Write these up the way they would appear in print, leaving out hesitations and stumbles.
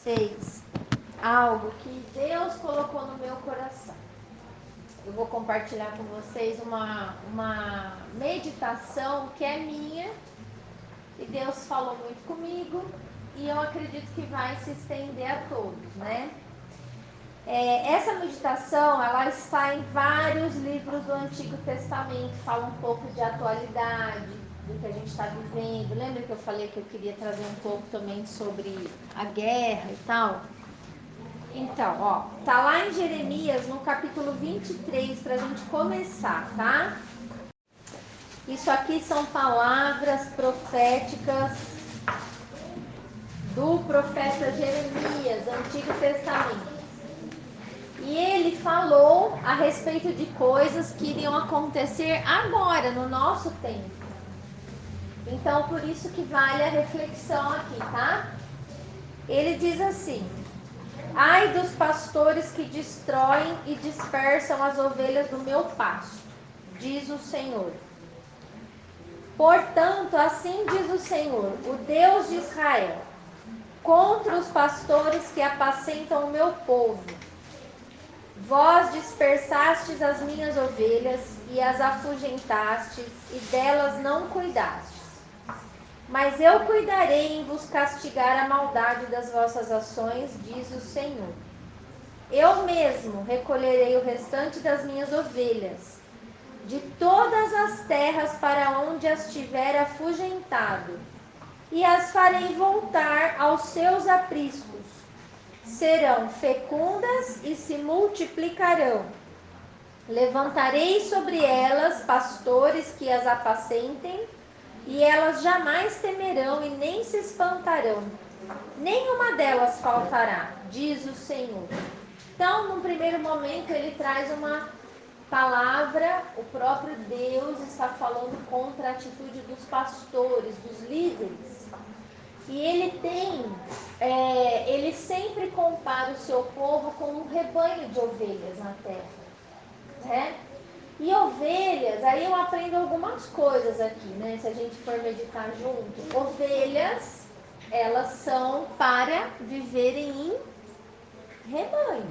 vocês algo que Deus colocou no meu coração. Eu vou compartilhar com vocês uma meditação que é minha e Deus falou muito comigo e eu acredito que vai se estender a todos, né? Essa meditação, ela está em vários livros do Antigo Testamento, fala um pouco de atualidade, do que a gente está vivendo. Lembra que eu falei que eu queria trazer um pouco também sobre a guerra e tal? Então, ó, tá lá em Jeremias, no capítulo 23, pra gente começar, tá? Isso aqui são palavras proféticas do profeta Jeremias, Antigo Testamento. E ele falou a respeito de coisas que iriam acontecer agora, no nosso tempo. Então, por isso que vale a reflexão aqui, tá? Ele diz assim: ai dos pastores que destroem e dispersam as ovelhas do meu pasto, diz o Senhor. Portanto, assim diz o Senhor, o Deus de Israel, contra os pastores que apacentam o meu povo. Vós dispersastes as minhas ovelhas e as afugentastes, e delas não cuidastes. Mas eu cuidarei em vos castigar a maldade das vossas ações, diz o Senhor. Eu mesmo recolherei o restante das minhas ovelhas, de todas as terras para onde as tiver afugentado, e as farei voltar aos seus apriscos. Serão fecundas e se multiplicarão. Levantarei sobre elas pastores que as apacentem, e elas jamais temerão e nem se espantarão. Nenhuma delas faltará, diz o Senhor. Então, num primeiro momento, ele traz uma palavra, o próprio Deus está falando contra a atitude dos pastores, dos líderes. E ele sempre compara o seu povo com um rebanho de ovelhas na terra, né? E ovelhas, aí eu aprendo algumas coisas aqui, né? Se a gente for meditar junto. Ovelhas, elas são para viverem em rebanho.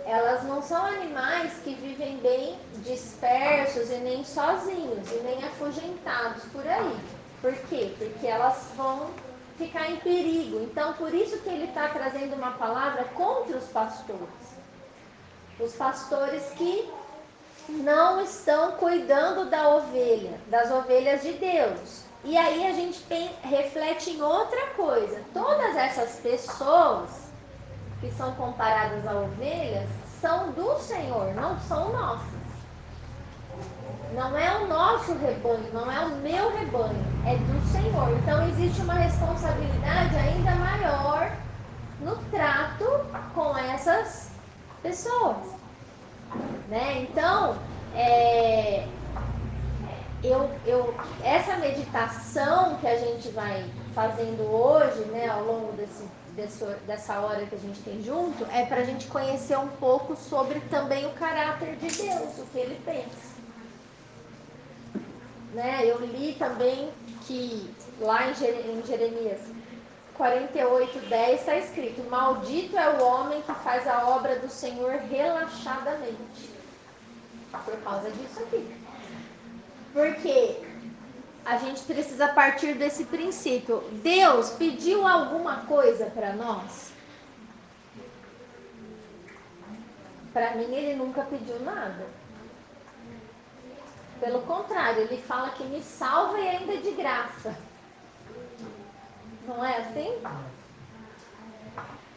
Elas não são animais que vivem bem dispersos e nem sozinhos e nem afugentados por aí. Por quê? Porque elas vão ficar em perigo. Então, por isso que ele está trazendo uma palavra contra os pastores. Os pastores que não estão cuidando da ovelha, das ovelhas de Deus. E aí a gente reflete em outra coisa. Todas essas pessoas que são comparadas a ovelhas são do Senhor, não são nossas. Não é o nosso rebanho, não é o meu rebanho, é do Senhor. Então existe uma responsabilidade ainda maior no trato com essas pessoas, né? Então, essa meditação que a gente vai fazendo hoje, né, ao longo dessa hora que a gente tem junto, é para a gente conhecer um pouco sobre também o caráter de Deus, o que ele pensa. Né? Eu li também que lá em Jeremias 48:10 está escrito: maldito é o homem que faz a obra do Senhor relaxadamente. Por causa disso aqui. Porque a gente precisa partir desse princípio. Deus pediu alguma coisa para nós? Para mim, ele nunca pediu nada. Pelo contrário, ele fala que me salva e ainda de graça. Não é assim?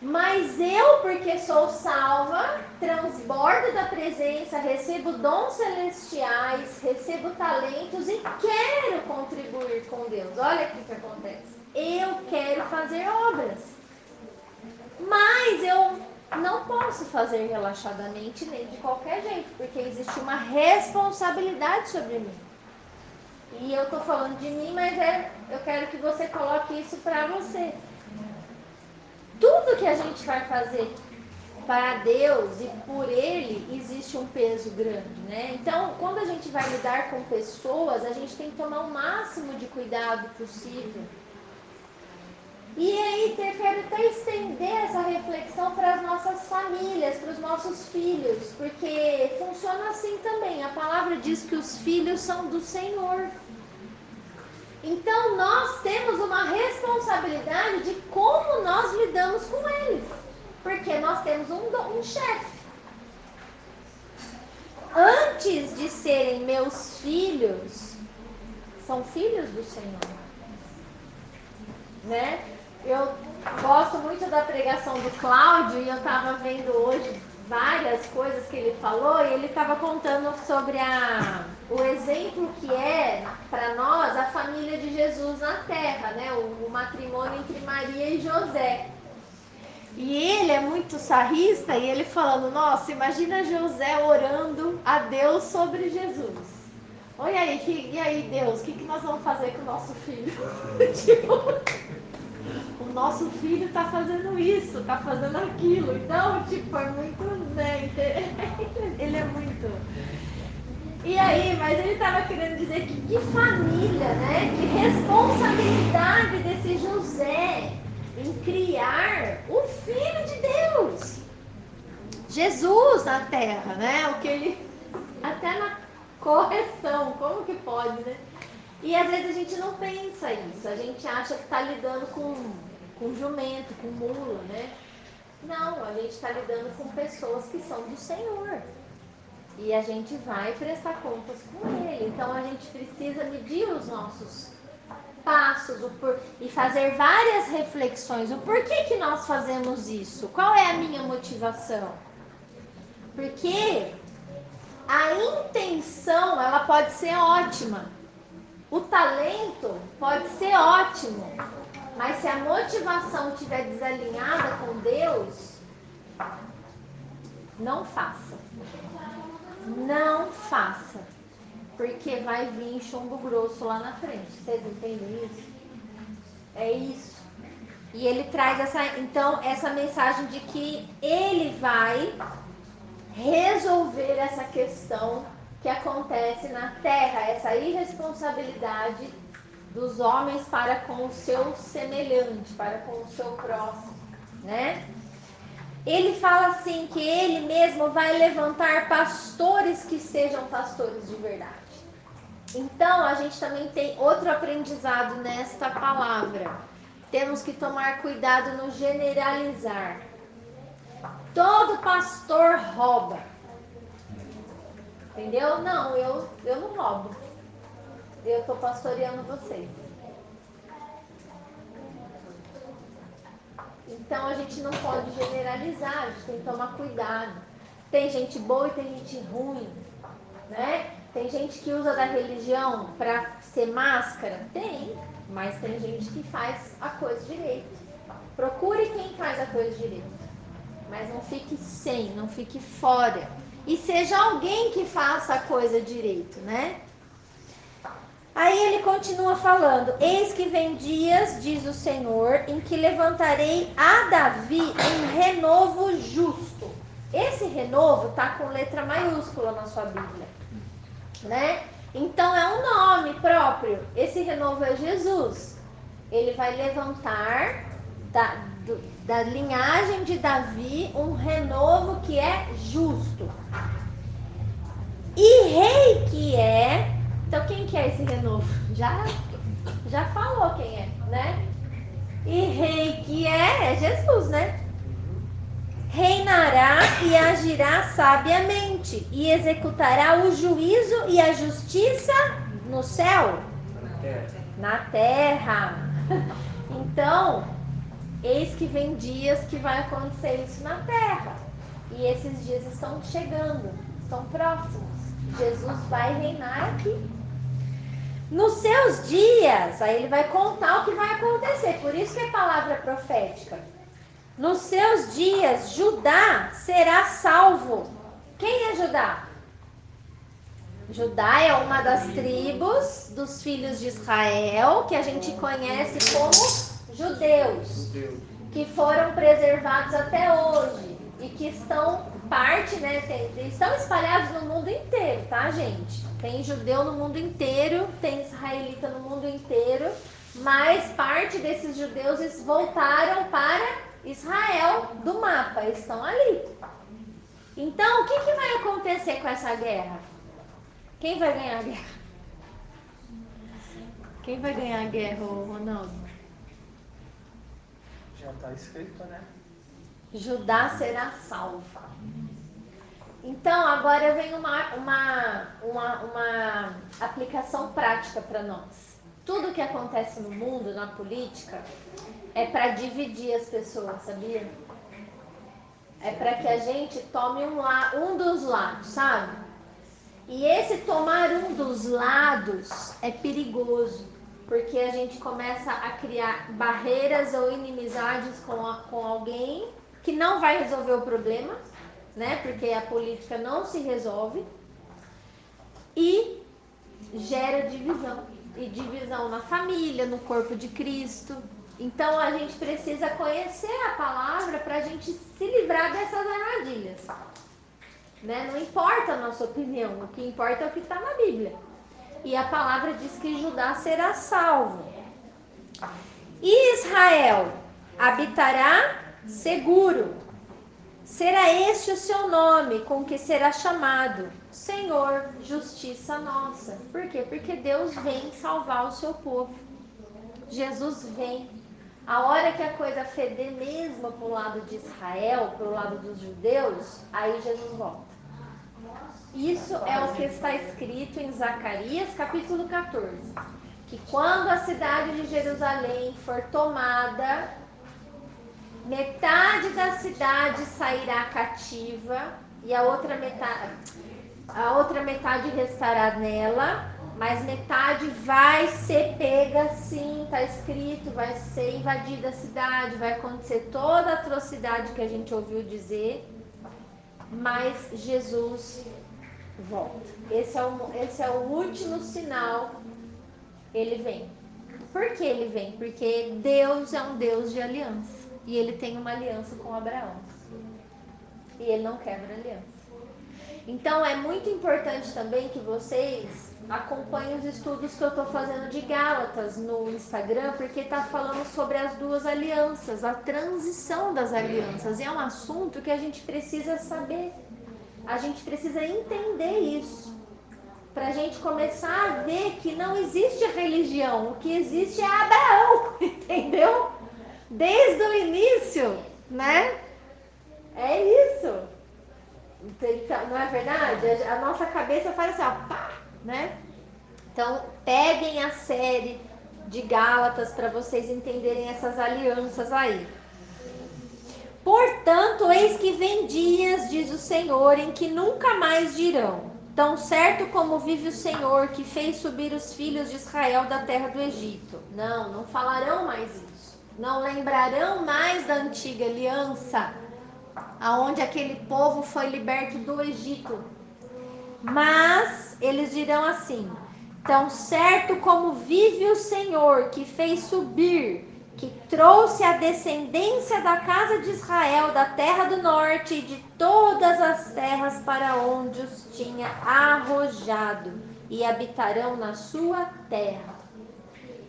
Mas eu, porque sou salva, transbordo da presença, recebo dons celestiais, recebo talentos e quero contribuir com Deus. Olha aqui o que acontece. Eu quero fazer obras. Mas eu não posso fazer relaxadamente nem de qualquer jeito, porque existe uma responsabilidade sobre mim. E eu tô falando de mim, mas eu quero que você coloque isso para você. Tudo que a gente vai fazer para Deus e por Ele existe um peso grande, né? Então, quando a gente vai lidar com pessoas, a gente tem que tomar o máximo de cuidado possível. E aí, eu quero até estender nossas famílias, para os nossos filhos, porque funciona assim também. A palavra diz que os filhos são do Senhor. Então nós temos uma responsabilidade de como nós lidamos com eles, porque nós temos um chefe. Antes de serem meus filhos, são filhos do Senhor, né? Eu gosto muito da pregação do Cláudio e eu estava vendo hoje várias coisas que ele falou e ele estava contando sobre o exemplo que é para nós a família de Jesus na terra, né? O matrimônio entre Maria e José. E ele é muito sarrista e ele falando, nossa, imagina José orando a Deus sobre Jesus. Olha aí, e aí Deus, o que nós vamos fazer com o nosso filho? Tipo, o nosso filho está fazendo isso, está fazendo aquilo. Então, tipo, é muito, né? Ele é muito. E aí, mas ele estava querendo dizer que família, né? Que responsabilidade desse José em criar o Filho de Deus. Jesus na terra, né? O que ele. Até na correção, como que pode, né? E às vezes a gente não pensa isso, a gente acha que está lidando com jumento, com mula, né? Não, a gente está lidando com pessoas que são do Senhor. E a gente vai prestar contas com Ele. Então a gente precisa medir os nossos passos e fazer várias reflexões. O porquê que nós fazemos isso? Qual é a minha motivação? Porque a intenção, ela pode ser ótima. O talento pode ser ótimo. Mas se a motivação estiver desalinhada com Deus, não faça. Não faça. Porque vai vir chumbo grosso lá na frente. Vocês entendem isso? É isso. E ele traz essa mensagem de que ele vai resolver essa questão que acontece na terra, essa irresponsabilidade dos homens para com o seu semelhante, para com o seu próximo, né? Ele fala assim que ele mesmo vai levantar pastores que sejam pastores de verdade. Então, a gente também tem outro aprendizado nesta palavra. Temos que tomar cuidado no generalizar. Todo pastor rouba. Entendeu? Não, eu não roubo. Eu estou pastoreando vocês. Então, a gente não pode generalizar, a gente tem que tomar cuidado. Tem gente boa e tem gente ruim, né? Tem gente que usa da religião para ser máscara? Tem, mas tem gente que faz a coisa direito. Procure quem faz a coisa direito. Mas não fique sem, não fique fora. E seja alguém que faça a coisa direito, né? Aí ele continua falando, eis que vem dias, diz o Senhor, em que levantarei a Davi um renovo justo. Esse renovo está com letra maiúscula na sua Bíblia, né? Então é um nome próprio, esse renovo é Jesus. Ele vai levantar da linhagem de Davi um renovo que é justo. E rei que é... Então quem que é esse renovo? Já falou quem é, né? E rei que é Jesus, né? Reinará e agirá sabiamente e executará o juízo e a justiça no céu? Na terra. Então, eis que vem dias que vai acontecer isso na terra. E esses dias estão chegando, estão próximos. Jesus vai reinar aqui. Nos seus dias, aí ele vai contar o que vai acontecer, por isso que é palavra profética. Nos seus dias, Judá será salvo. Quem é Judá? Judá é uma das tribos dos filhos de Israel, que a gente conhece como judeus, que foram preservados até hoje e que estão estão espalhados no mundo inteiro, tá, gente? Tem judeu no mundo inteiro, tem israelita no mundo inteiro, mas parte desses judeus voltaram para Israel do mapa, estão ali. Então, o que vai acontecer com essa guerra? Quem vai ganhar a guerra? Quem vai ganhar a guerra, Ronaldo? Já está escrito, né? Judá será salva. Então, agora vem uma aplicação prática para nós. Tudo que acontece no mundo, na política, é para dividir as pessoas, sabia? É para que a gente tome um dos lados, sabe? E esse tomar um dos lados é perigoso, porque a gente começa a criar barreiras ou inimizades com alguém que não vai resolver o problema, né? Porque a política não se resolve e gera divisão. E divisão na família, no corpo de Cristo. Então a gente precisa conhecer a palavra para a gente se livrar dessas armadilhas. Né? Não importa a nossa opinião, o que importa é o que está na Bíblia. E a palavra diz que Judá será salvo. E Israel habitará seguro. Será este o seu nome com que será chamado Senhor, justiça nossa. Por quê? Porque Deus vem salvar o seu povo. Jesus vem. A hora que a coisa feder mesmo para o lado de Israel, para o lado dos judeus, aí Jesus volta. Isso é o que está escrito em Zacarias capítulo 14. Que quando a cidade de Jerusalém for tomada, metade da cidade sairá cativa e a outra metade restará nela, mas metade vai ser pega, sim, está escrito, vai ser invadida a cidade, vai acontecer toda a atrocidade que a gente ouviu dizer, mas Jesus volta. Esse é o último sinal, ele vem. Por que ele vem? Porque Deus é um Deus de aliança. E ele tem uma aliança com Abraão. E ele não quebra aliança. Então é muito importante também que vocês acompanhem os estudos que eu estou fazendo de Gálatas no Instagram, porque está falando sobre as duas alianças, a transição das alianças. E é um assunto que a gente precisa saber. A gente precisa entender isso. Para a gente começar a ver que não existe religião, o que existe é Abraão, entendeu? Desde o início, né? É isso. Então, não é verdade? A nossa cabeça faz assim, ó, pá, né? Então, peguem a série de Gálatas para vocês entenderem essas alianças aí. Portanto, eis que vem dias, diz o Senhor, em que nunca mais dirão: tão certo como vive o Senhor, que fez subir os filhos de Israel da terra do Egito. Não falarão mais isso. Não lembrarão mais da antiga aliança, aonde aquele povo foi liberto do Egito. Mas eles dirão assim: tão certo como vive o Senhor, que fez subir, que trouxe a descendência da casa de Israel, da terra do norte e de todas as terras para onde os tinha arrojado, e habitarão na sua terra.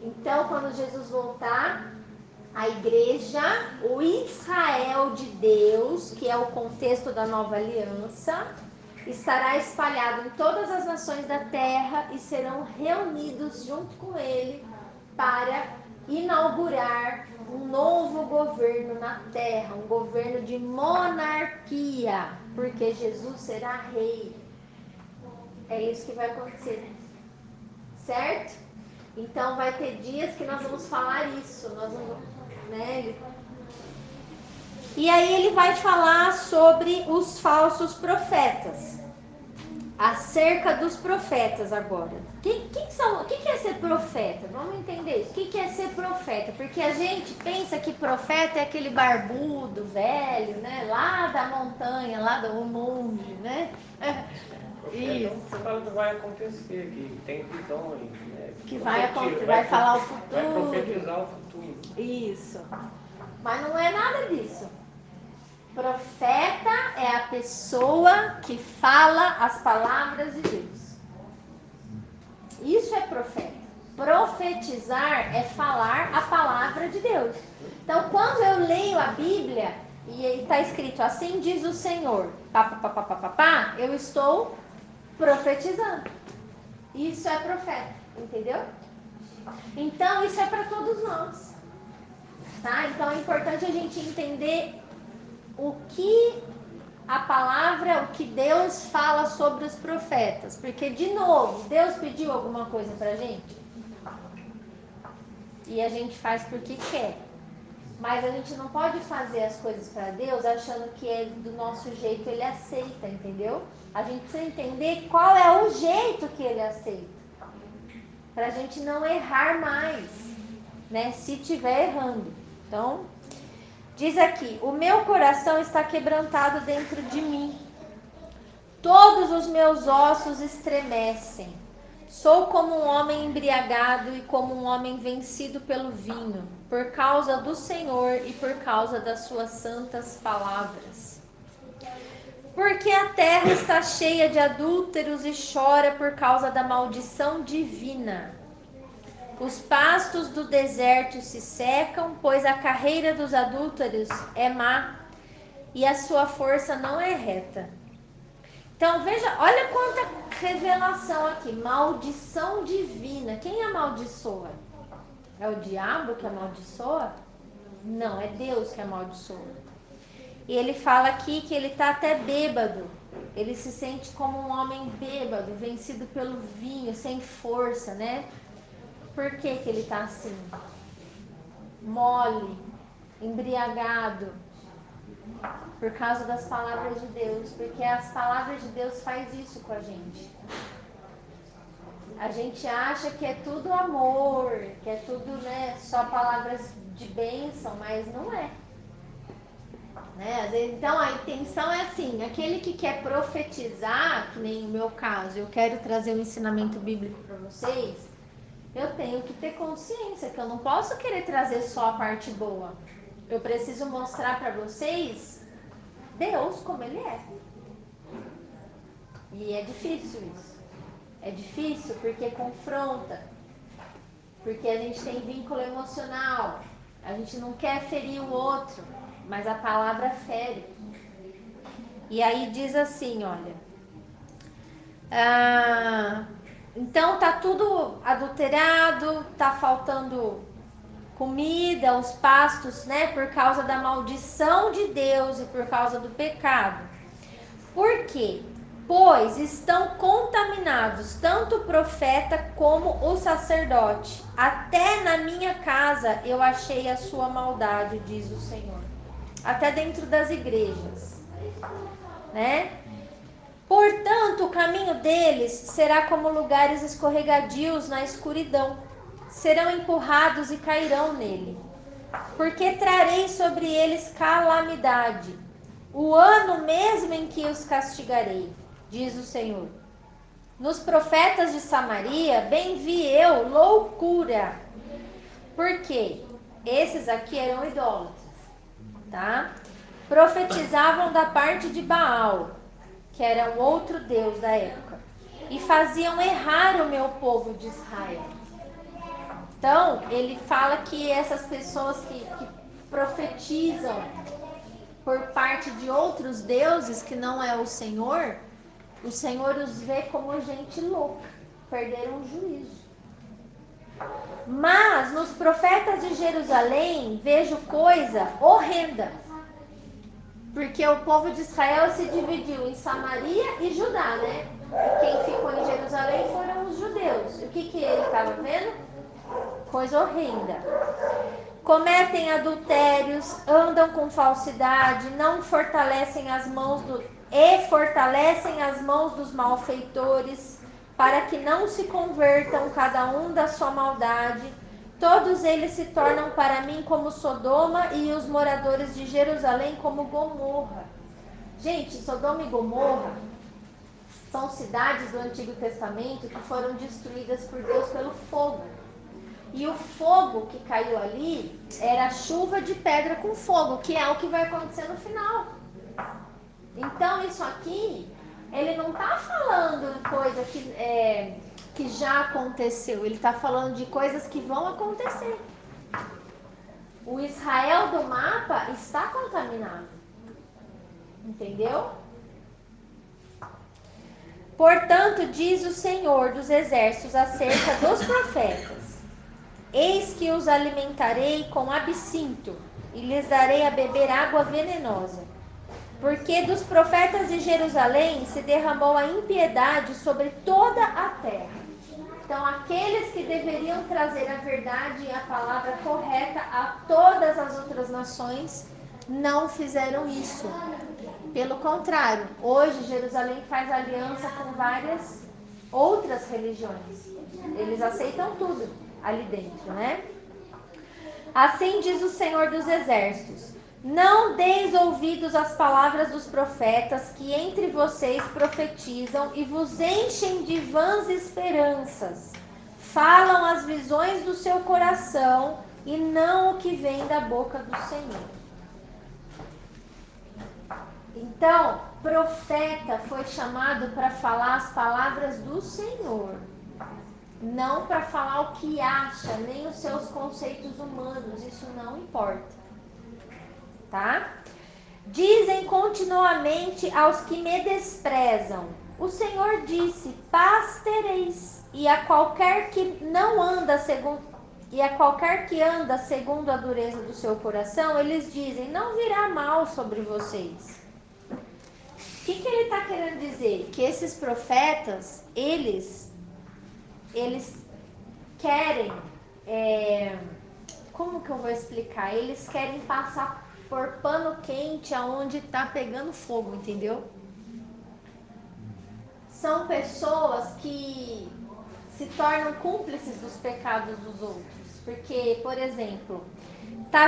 Então, quando Jesus voltar, a igreja, o Israel de Deus, que é o contexto da nova aliança, estará espalhado em todas as nações da terra e serão reunidos junto com ele para inaugurar um novo governo na terra, um governo de monarquia, porque Jesus será rei. É isso que vai acontecer, certo? Então vai ter dias que nós vamos falar isso, nós vamos, né? E aí ele vai falar sobre os falsos profetas. Acerca dos profetas agora. O que é ser profeta? Vamos entender isso. O que é ser profeta? Porque a gente pensa que profeta é aquele barbudo, velho, né? Lá da montanha, lá do monge, né? Isso. Fala do vai acontecer, que tem visões, né? Que vai falar o futuro. Vai profetizar o futuro. Isso. Mas não é nada disso. Profeta é a pessoa que fala as palavras de Deus. Isso é profeta. Profetizar é falar a palavra de Deus. Então, quando eu leio a Bíblia e está escrito, assim diz o Senhor, eu estou profetizando. Isso é profeta, entendeu? Então, isso é para todos nós. Tá? Então, é importante a gente entender o que a palavra, o que Deus fala sobre os profetas. Porque, de novo, Deus pediu alguma coisa pra gente? E a gente faz porque quer. Mas a gente não pode fazer as coisas para Deus achando que é do nosso jeito, Ele aceita, entendeu? A gente precisa entender qual é o jeito que Ele aceita. Para a gente não errar mais, né? Se estiver errando. Então, diz aqui, o meu coração está quebrantado dentro de mim. Todos os meus ossos estremecem. Sou como um homem embriagado e como um homem vencido pelo vinho, por causa do Senhor e por causa das suas santas palavras. Porque a terra está cheia de adúlteros e chora por causa da maldição divina. Os pastos do deserto se secam, pois a carreira dos adúlteros é má e a sua força não é reta. Então veja, olha quanta revelação aqui, maldição divina. Quem amaldiçoa? É o diabo que amaldiçoa? Não, é Deus que amaldiçoa. E ele fala aqui que ele está até bêbado. Ele se sente como um homem bêbado, vencido pelo vinho, sem força, né? Por que que ele está assim? Mole, embriagado, por causa das palavras de Deus, porque as palavras de Deus faz isso com a gente. A gente acha que é tudo amor, que é tudo, né, só palavras de bênção, mas não é. Né? Às vezes, então a intenção é assim, aquele que quer profetizar, que nem o meu caso, eu quero trazer um ensinamento bíblico para vocês, eu tenho que ter consciência que eu não posso querer trazer só a parte boa. Eu preciso mostrar para vocês Deus como Ele é. E é difícil isso. É difícil porque confronta. Porque a gente tem vínculo emocional. A gente não quer ferir o outro, mas a palavra fere. E aí diz assim, olha. Então tá tudo adulterado, tá faltando comida, os pastos, né? Por causa da maldição de Deus e por causa do pecado. Por quê? Pois estão contaminados tanto o profeta como o sacerdote. Até na minha casa eu achei a sua maldade, diz o Senhor. Até dentro das igrejas, né? Portanto, o caminho deles será como lugares escorregadios na escuridão. Serão empurrados e cairão nele. Porque trarei sobre eles calamidade, o ano mesmo em que os castigarei, diz o Senhor. Nos profetas de Samaria, bem vi eu loucura. Por quê? Esses aqui eram idólatras, tá? Profetizavam da parte de Baal, que era o outro deus da época, e faziam errar o meu povo de Israel. Então, ele fala que essas pessoas que profetizam por parte de outros deuses que não é o Senhor os vê como gente louca, perderam o juízo. Mas nos profetas de Jerusalém vejo coisa horrenda, porque o povo de Israel se dividiu em Samaria e Judá, né? E quem ficou em Jerusalém foram os judeus. E o que ele estava vendo? Coisa horrenda. Cometem adultérios, andam com falsidade, não fortalecem as mãos fortalecem as mãos dos malfeitores, para que não se convertam cada um da sua maldade. Todos eles se tornam para mim como Sodoma e os moradores de Jerusalém como Gomorra. Gente, Sodoma e Gomorra são cidades do Antigo Testamento que foram destruídas por Deus pelo fogo. E o fogo que caiu ali era chuva de pedra com fogo, que é o que vai acontecer no final. Então isso aqui, ele não está falando coisa que já aconteceu, ele está falando de coisas que vão acontecer. O Israel do mapa está contaminado. Entendeu? Portanto, diz o Senhor dos Exércitos acerca dos profetas: eis que os alimentarei com absinto e lhes darei a beber água venenosa. Porque dos profetas de Jerusalém se derramou a impiedade sobre toda a terra. Então, aqueles que deveriam trazer a verdade e a palavra correta a todas as outras nações não fizeram isso. Pelo contrário, hoje Jerusalém faz aliança com várias outras religiões. Eles aceitam tudo ali dentro, né? Assim diz o Senhor dos Exércitos: não deis ouvidos às palavras dos profetas que entre vocês profetizam e vos enchem de vãs esperanças. Falam as visões do seu coração e não o que vem da boca do Senhor. Então, profeta foi chamado para falar as palavras do Senhor, não para falar o que acha, nem os seus conceitos humanos, isso não importa, tá? Dizem continuamente aos que me desprezam: o Senhor disse, paz tereis, e a qualquer que não anda segundo a dureza do seu coração, eles dizem, não virá mal sobre vocês. O que ele está querendo dizer? Que esses profetas, eles querem, como que eu vou explicar? Eles querem passar por pano quente aonde está pegando fogo, entendeu? São pessoas que se tornam cúmplices dos pecados dos outros. Porque, por exemplo, tá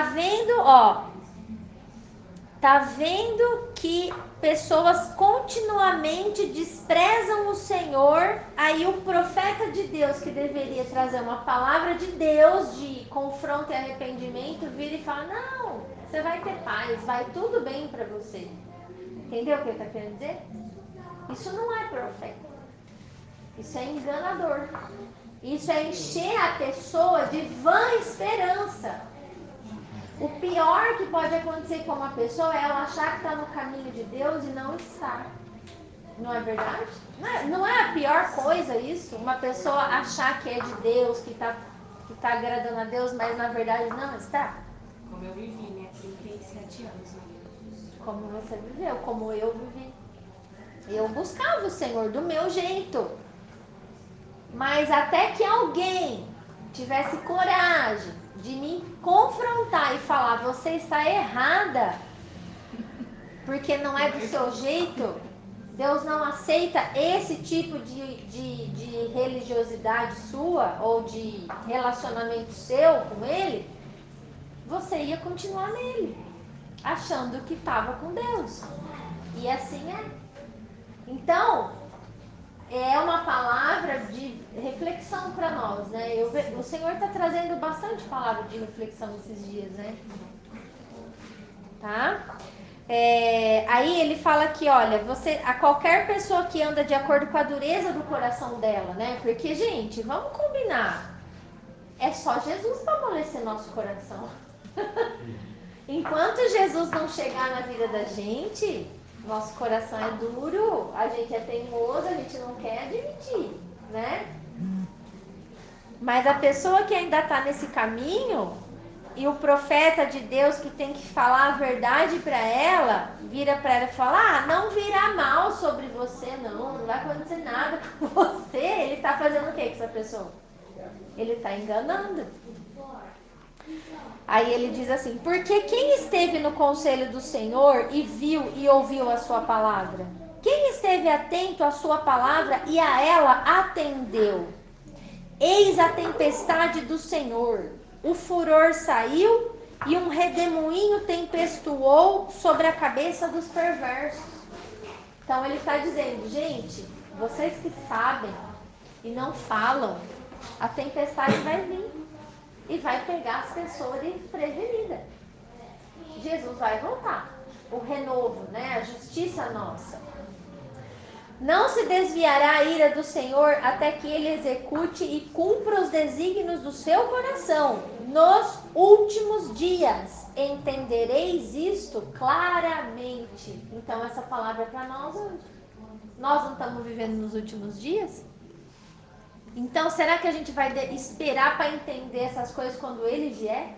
vendo que pessoas continuamente desprezam o Senhor, aí o profeta de Deus, que deveria trazer uma palavra de Deus, de confronto e arrependimento, vira e fala, não, você vai ter paz, vai tudo bem para você. Entendeu o que ele está querendo dizer? Isso não é profeta. Isso é enganador. Isso é encher a pessoa de vã esperança. O pior que pode acontecer com uma pessoa é ela achar que está no caminho de Deus e não está. Não é verdade? Não é a pior coisa isso? Uma pessoa achar que é de Deus, que tá agradando a Deus, mas na verdade não está? Como eu vivi, né? 37 anos. Como você viveu, como eu vivi. Eu buscava o Senhor do meu jeito. Mas até que alguém tivesse coragem de me confrontar e falar, você está errada, porque não é do seu jeito, Deus não aceita esse tipo de religiosidade sua ou de relacionamento seu com Ele, você ia continuar nele, achando que estava com Deus. E assim é. Então, é uma palavra de reflexão para nós, né? O Senhor está trazendo bastante palavra de reflexão esses dias, né? Tá? Aí ele fala que, olha, a qualquer pessoa que anda de acordo com a dureza do coração dela, né? Porque, gente, vamos combinar. É só Jesus para amolecer nosso coração. Enquanto Jesus não chegar na vida da gente, nosso coração é duro, a gente é teimoso, a gente não quer admitir, né? Mas a pessoa que ainda está nesse caminho, e o profeta de Deus que tem que falar a verdade para ela, vira para ela e fala, não virá mal sobre você, não vai acontecer nada com você. Ele está fazendo o que com essa pessoa? Ele está enganando. Aí ele diz assim, porque quem esteve no conselho do Senhor e viu e ouviu a sua palavra? Quem esteve atento à sua palavra e a ela atendeu? Eis a tempestade do Senhor, o furor saiu e um redemoinho tempestuou sobre a cabeça dos perversos. Então ele está dizendo, gente, vocês que sabem e não falam, a tempestade vai vir e vai pegar as pessoas desprevenidas. Jesus vai voltar, o renovo, né? A justiça nossa. Não se desviará a ira do Senhor até que ele execute e cumpra os desígnios do seu coração. nos últimos dias entendereis isto claramente. Então essa palavra é para nós hoje. Nós não estamos vivendo nos últimos dias? Então será que a gente vai esperar para entender essas coisas quando ele vier?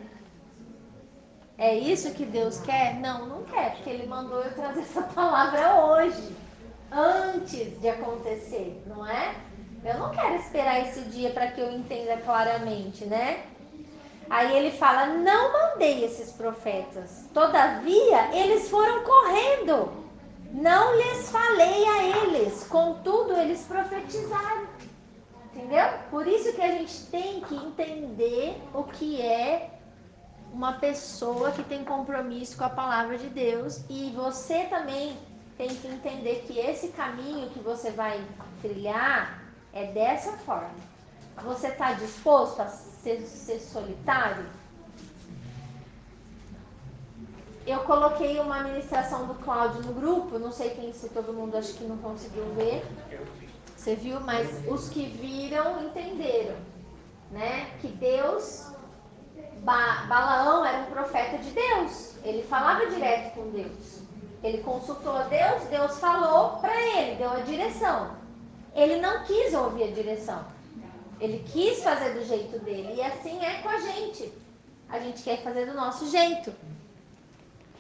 É isso que Deus quer? Não, não quer, porque ele mandou eu trazer essa palavra hoje, antes de acontecer, não é? Eu não quero esperar esse dia para que eu entenda claramente, né? Aí ele fala, não mandei esses profetas, todavia eles foram correndo, não lhes falei a eles, contudo eles profetizaram, entendeu? Por isso que a gente tem que entender o que é uma pessoa que tem compromisso com a palavra de Deus, e você também tem que entender que esse caminho que você vai trilhar é dessa forma. Você está disposto a ser solitário? Eu coloquei uma ministração do Cláudio no grupo, não sei quem, se todo mundo acho que não conseguiu ver. Você viu? Mas os que viram entenderam, né? Que Deus, Balaão era um profeta de Deus. Ele falava direto com Deus. Ele consultou a Deus, Deus falou para ele, deu a direção. Ele não quis ouvir a direção. Ele quis fazer do jeito dele. E assim é com a gente. A gente quer fazer do nosso jeito.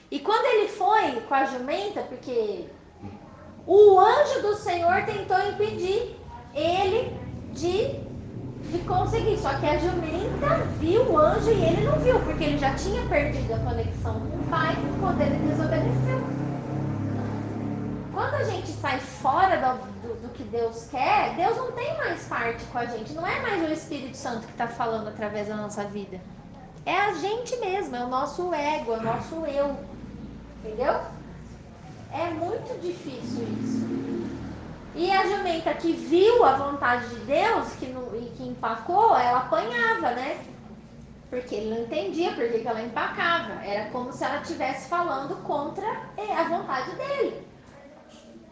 E quando ele foi com a jumenta, porque o anjo do Senhor tentou impedir ele de conseguir. Só que a jumenta viu o anjo e ele não viu, porque ele já tinha perdido a conexão com o pai quando ele desobedeceu. Quando a gente sai fora do que Deus quer, Deus não tem mais parte com a gente. Não é mais o Espírito Santo que está falando através da nossa vida. É a gente mesmo, é o nosso ego, é o nosso eu. Entendeu? É muito difícil isso. E a jumenta que viu a vontade de Deus e que empacou, ela apanhava, né? Porque ele não entendia por que ela empacava. Era como se ela estivesse falando contra a vontade dele.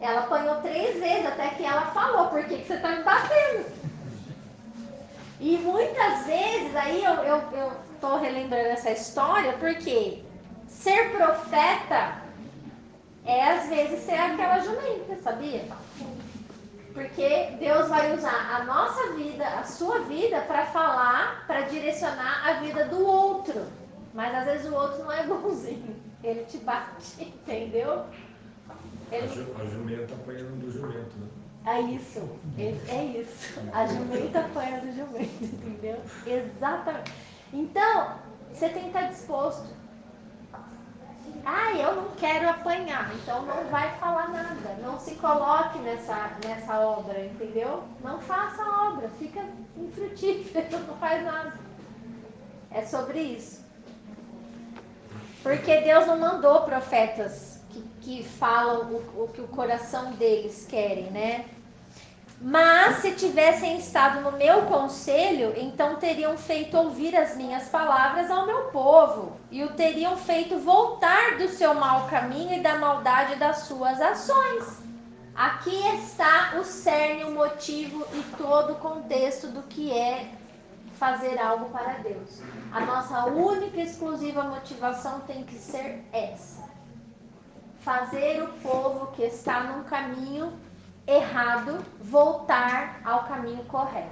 Ela apanhou 3 vezes até que ela falou, por que você está me batendo? E muitas vezes, aí eu tô relembrando essa história, porque ser profeta é às vezes ser aquela jumenta, sabia? Porque Deus vai usar a nossa vida, a sua vida, para falar, para direcionar a vida do outro. Mas às vezes o outro não é bonzinho, ele te bate, entendeu? A jumenta apanhando do jumento, né? É isso, é isso. A jumenta apanha do jumento, entendeu? Exatamente. Então, você tem que estar disposto. Ah, eu não quero apanhar, então não vai falar nada. Não se coloque nessa obra, entendeu? Não faça a obra, fica infrutífero, não faz nada. É sobre isso. Porque Deus não mandou profetas que falam o que o coração deles querem, né? Mas se tivessem estado no meu conselho, então teriam feito ouvir as minhas palavras ao meu povo, e o teriam feito voltar do seu mau caminho e da maldade das suas ações. Aqui está o cerne, o motivo e todo o contexto do que é fazer algo para Deus. A nossa única e exclusiva motivação tem que ser essa: fazer o povo que está num caminho errado voltar ao caminho correto.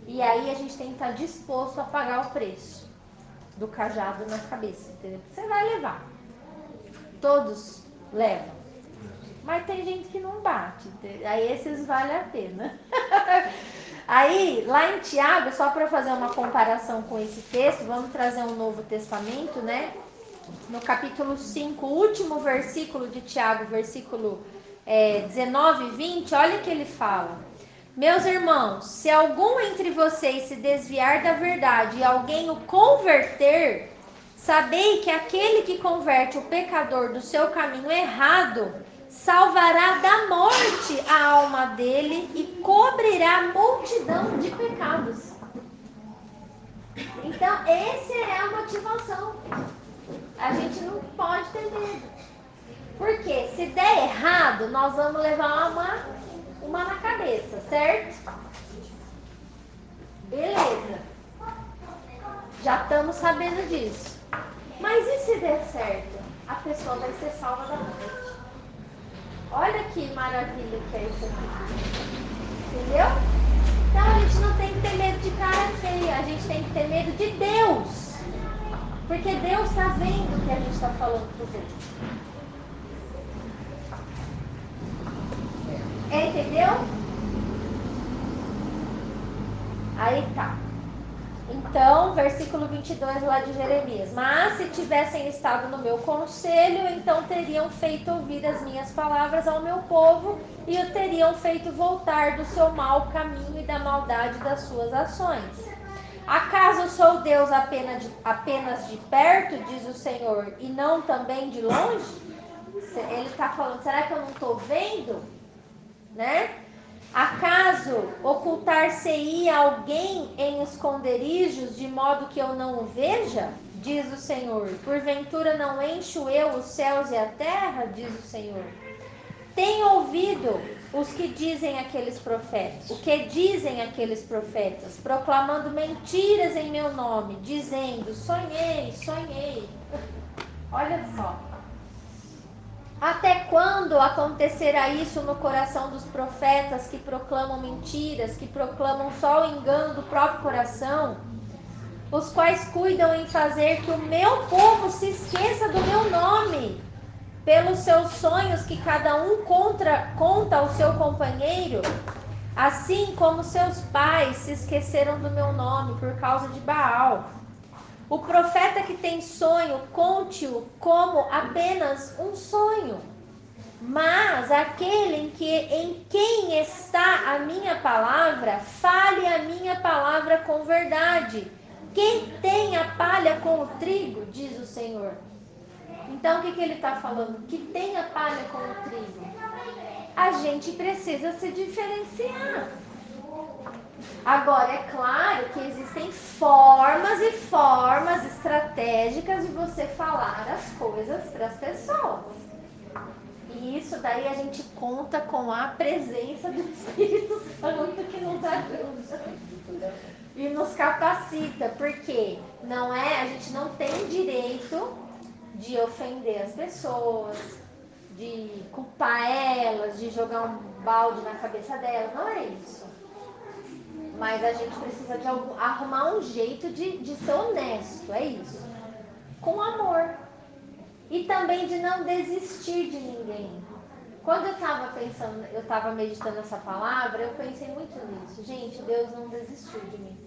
E aí a gente tem que estar disposto a pagar o preço do cajado na cabeça, entendeu? Você vai levar. Todos levam. Mas tem gente que não bate, entendeu? Aí esses vale a pena. Aí, lá em Tiago, só para fazer uma comparação com esse texto, vamos trazer um Novo Testamento, né? No capítulo 5, o último versículo de Tiago, versículo 19 e 20, olha que ele fala: meus irmãos, se algum entre vocês se desviar da verdade e alguém o converter, sabei que aquele que converte o pecador do seu caminho errado salvará da morte a alma dele e cobrirá multidão de pecados. Então, essa é a motivação. A gente não pode ter medo. Porque se der errado, nós vamos levar uma na cabeça, certo? Beleza. Já estamos sabendo disso. Mas e se der certo? A pessoa vai ser salva da morte. Olha que maravilha que é isso aqui. Entendeu? Então a gente não tem que ter medo de cara feia. A gente tem que ter medo de Deus. Porque Deus está vendo o que a gente está falando para os outros. Entendeu? Aí tá. Então, versículo 22 lá de Jeremias. Mas se tivessem estado no meu conselho, então teriam feito ouvir as minhas palavras ao meu povo e o teriam feito voltar do seu mau caminho e da maldade das suas ações. Acaso sou Deus apenas de perto, diz o Senhor, e não também de longe? Ele está falando, será que eu não estou vendo? Né? Acaso ocultar-se-ia alguém em esconderijos de modo que eu não o veja? Diz o Senhor. Porventura não encho eu os céus e a terra? Diz o Senhor. Tem ouvido os que dizem aqueles profetas, o que dizem aqueles profetas, proclamando mentiras em meu nome, dizendo, sonhei, sonhei. Olha só. Até quando acontecerá isso no coração dos profetas que proclamam mentiras, que proclamam só o engano do próprio coração, os quais cuidam em fazer que o meu povo se esqueça do meu nome, pelos seus sonhos que cada um conta ao seu companheiro, assim como seus pais se esqueceram do meu nome por causa de Baal. O profeta que tem sonho, conte-o como apenas um sonho. Mas aquele em quem está a minha palavra, fale a minha palavra com verdade. Quem tem a palha com o trigo, diz o Senhor. Então o que ele está falando? Que tem a palha com o trigo. A gente precisa se diferenciar. Agora, é claro que existem formas e formas estratégicas de você falar as coisas para as pessoas. E isso daí a gente conta com a presença do Espírito Santo que nos ajuda e nos capacita, porque a gente não tem direito de ofender as pessoas, de culpar elas, de jogar um balde na cabeça delas, não é isso. Mas a gente precisa de arrumar um jeito de ser honesto, é isso. Com amor. E também de não desistir de ninguém. Quando eu estava meditando essa palavra, eu pensei muito nisso. Gente, Deus não desistiu de mim.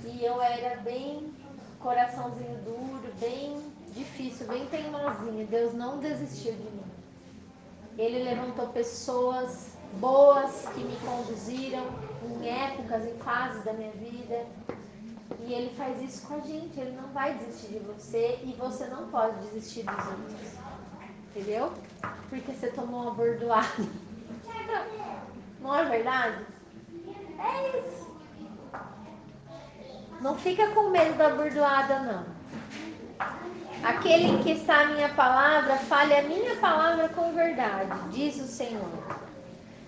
E eu era bem coraçãozinho duro, bem difícil, bem teimosinha. Deus não desistiu de mim. Ele levantou pessoas boas que me conduziram em épocas, em fases da minha vida. E Ele faz isso com a gente. Ele não vai desistir de você e você não pode desistir dos outros. Entendeu? Porque você tomou uma bordoada. Não é verdade? É isso. Não fica com medo da bordoada, não. Aquele em que está a minha palavra, fale a minha palavra com verdade, diz o Senhor.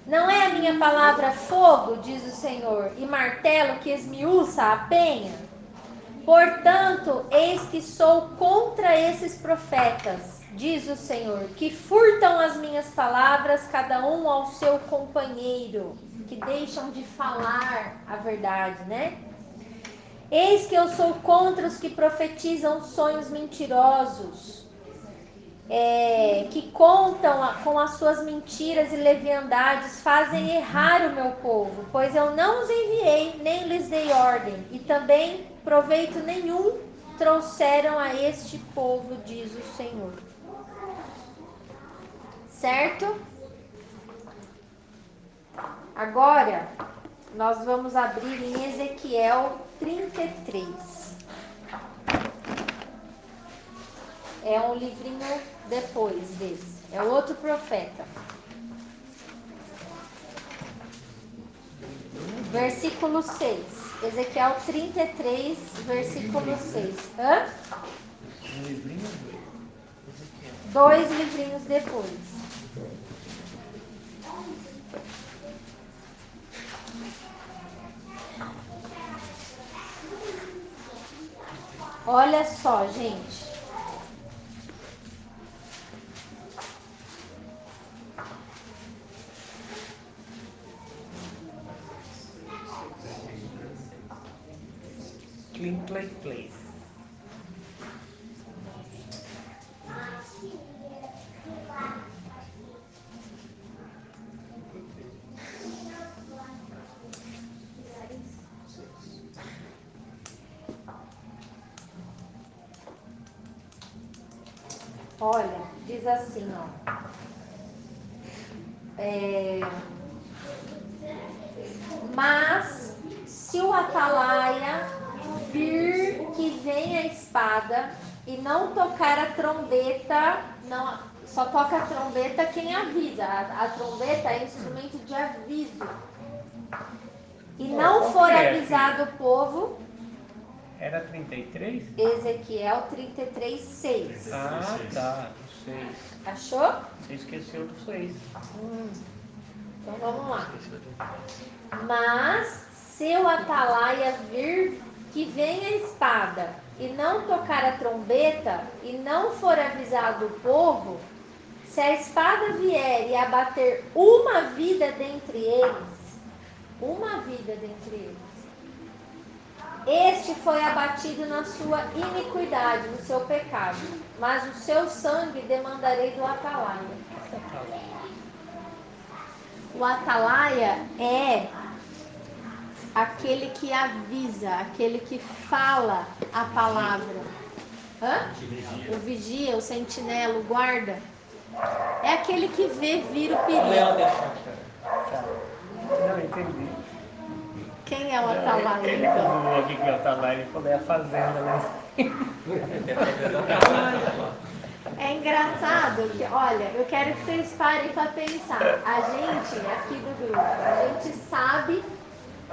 Não é a minha palavra fogo, diz o Senhor, e martelo que esmiuça a penha? Portanto, eis que sou contra esses profetas, diz o Senhor, que furtam as minhas palavras, cada um ao seu companheiro, que deixam de falar a verdade, né? Eis que eu sou contra os que profetizam sonhos mentirosos, que contam com as suas mentiras e leviandades, fazem errar o meu povo, pois eu não os enviei, nem lhes dei ordem, e também proveito nenhum trouxeram a este povo, diz o Senhor. Certo? Agora, nós vamos abrir em Ezequiel 33. É um livrinho depois desse. É outro profeta. Versículo 6. Ezequiel 33, versículo 6. Hã? Um livrinho? Dois livrinhos depois. Olha só, gente. Clean play place. Olha, diz assim, ó. Mas se o atalaia vir que vem a espada e não tocar a trombeta, não, só toca a trombeta quem avisa. A trombeta é instrumento de aviso. E não Qual for que é, avisado o povo, Era 33? Ezequiel 33:6. Ah, tá. 6. Achou? Você esqueceu do 6. Então vamos lá. Mas se o atalaia vir que vem a espada e não tocar a trombeta e não for avisado o povo, se a espada vier e abater uma vida dentre eles, este foi abatido na sua iniquidade, no seu pecado, mas o seu sangue demandarei do atalaia. O atalaia é aquele que avisa, aquele que fala a palavra. Hã? O vigia, o sentinela, o guarda. É aquele que vê vir o perigo. Não, entendi. Quem é o atalaia? Ele falou aqui que o atalaia, ele falou, é a fazenda, né? É engraçado que, olha, eu quero que vocês parem para pensar. A gente aqui do grupo, a gente sabe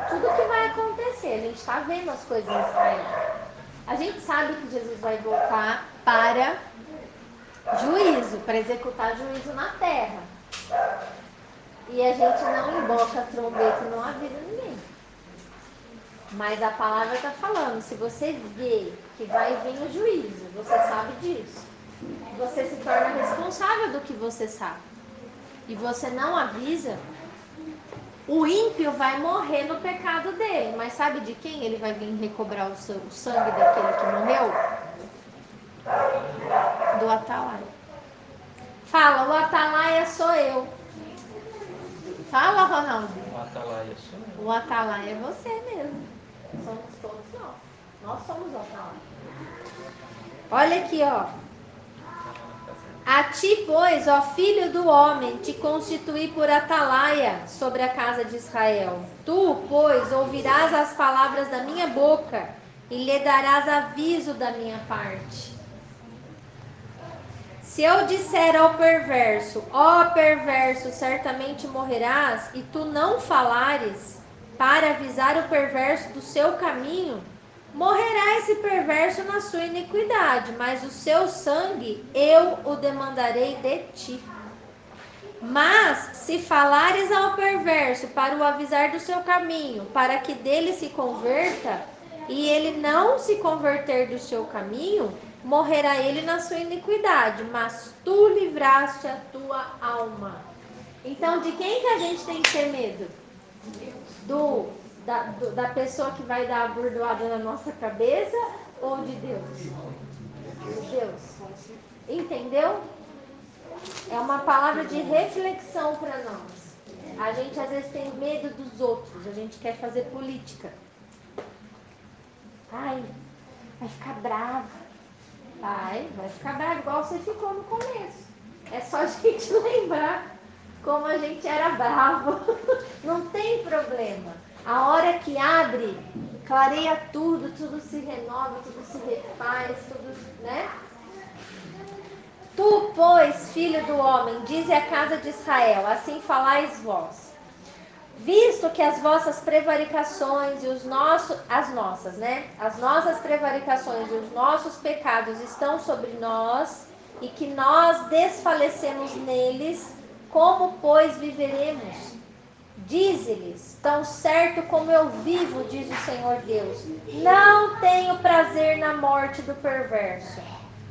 tudo o que vai acontecer. A gente está vendo as coisas em Israel. A gente sabe que Jesus vai voltar para juízo, para executar juízo na terra. E a gente não emboca a trombeta e não avisa ninguém. Mas a palavra está falando, se você vê que vai vir o juízo, você sabe disso. Você se torna responsável do que você sabe. E você não avisa, o ímpio vai morrer no pecado dele. Mas sabe de quem ele vai vir recobrar o sangue daquele que morreu? Do atalaia. Fala, o atalaia sou eu. Fala, Ronaldo. O atalaia sou eu. O atalaia é você mesmo. Somos todos nós. Nós somos o atalaia. Olha aqui, ó. A ti, pois, ó filho do homem, te constituí por atalaia sobre a casa de Israel. Tu, pois, ouvirás as palavras da minha boca e lhe darás aviso da minha parte. Se eu disser ao perverso, ó perverso, certamente morrerás, e tu não falares para avisar o perverso do seu caminho, morrerá esse perverso na sua iniquidade, mas o seu sangue eu o demandarei de ti. Mas se falares ao perverso para o avisar do seu caminho, para que dele se converta, e ele não se converter do seu caminho, morrerá ele na sua iniquidade, mas tu livraste a tua alma. Então, de quem que a gente tem que ter medo? Da pessoa que vai dar a burdoada na nossa cabeça ou de Deus? De Deus. Entendeu? É uma palavra de reflexão para nós. A gente às vezes tem medo dos outros, a gente quer fazer política. Ai, vai ficar brava. Vai ficar bravo igual você ficou no começo. É só a gente lembrar como a gente era bravo. Não tem problema. A hora que abre, clareia tudo, tudo se renova, tudo se refaz, tudo, né? Tu, pois, filho do homem, dize à casa de Israel, assim falais vós. Visto que as vossas prevaricações e as nossas prevaricações e os nossos pecados estão sobre nós e que nós desfalecemos neles, como pois viveremos? Dize-lhes: tão certo como eu vivo, diz o Senhor Deus, não tenho prazer na morte do perverso,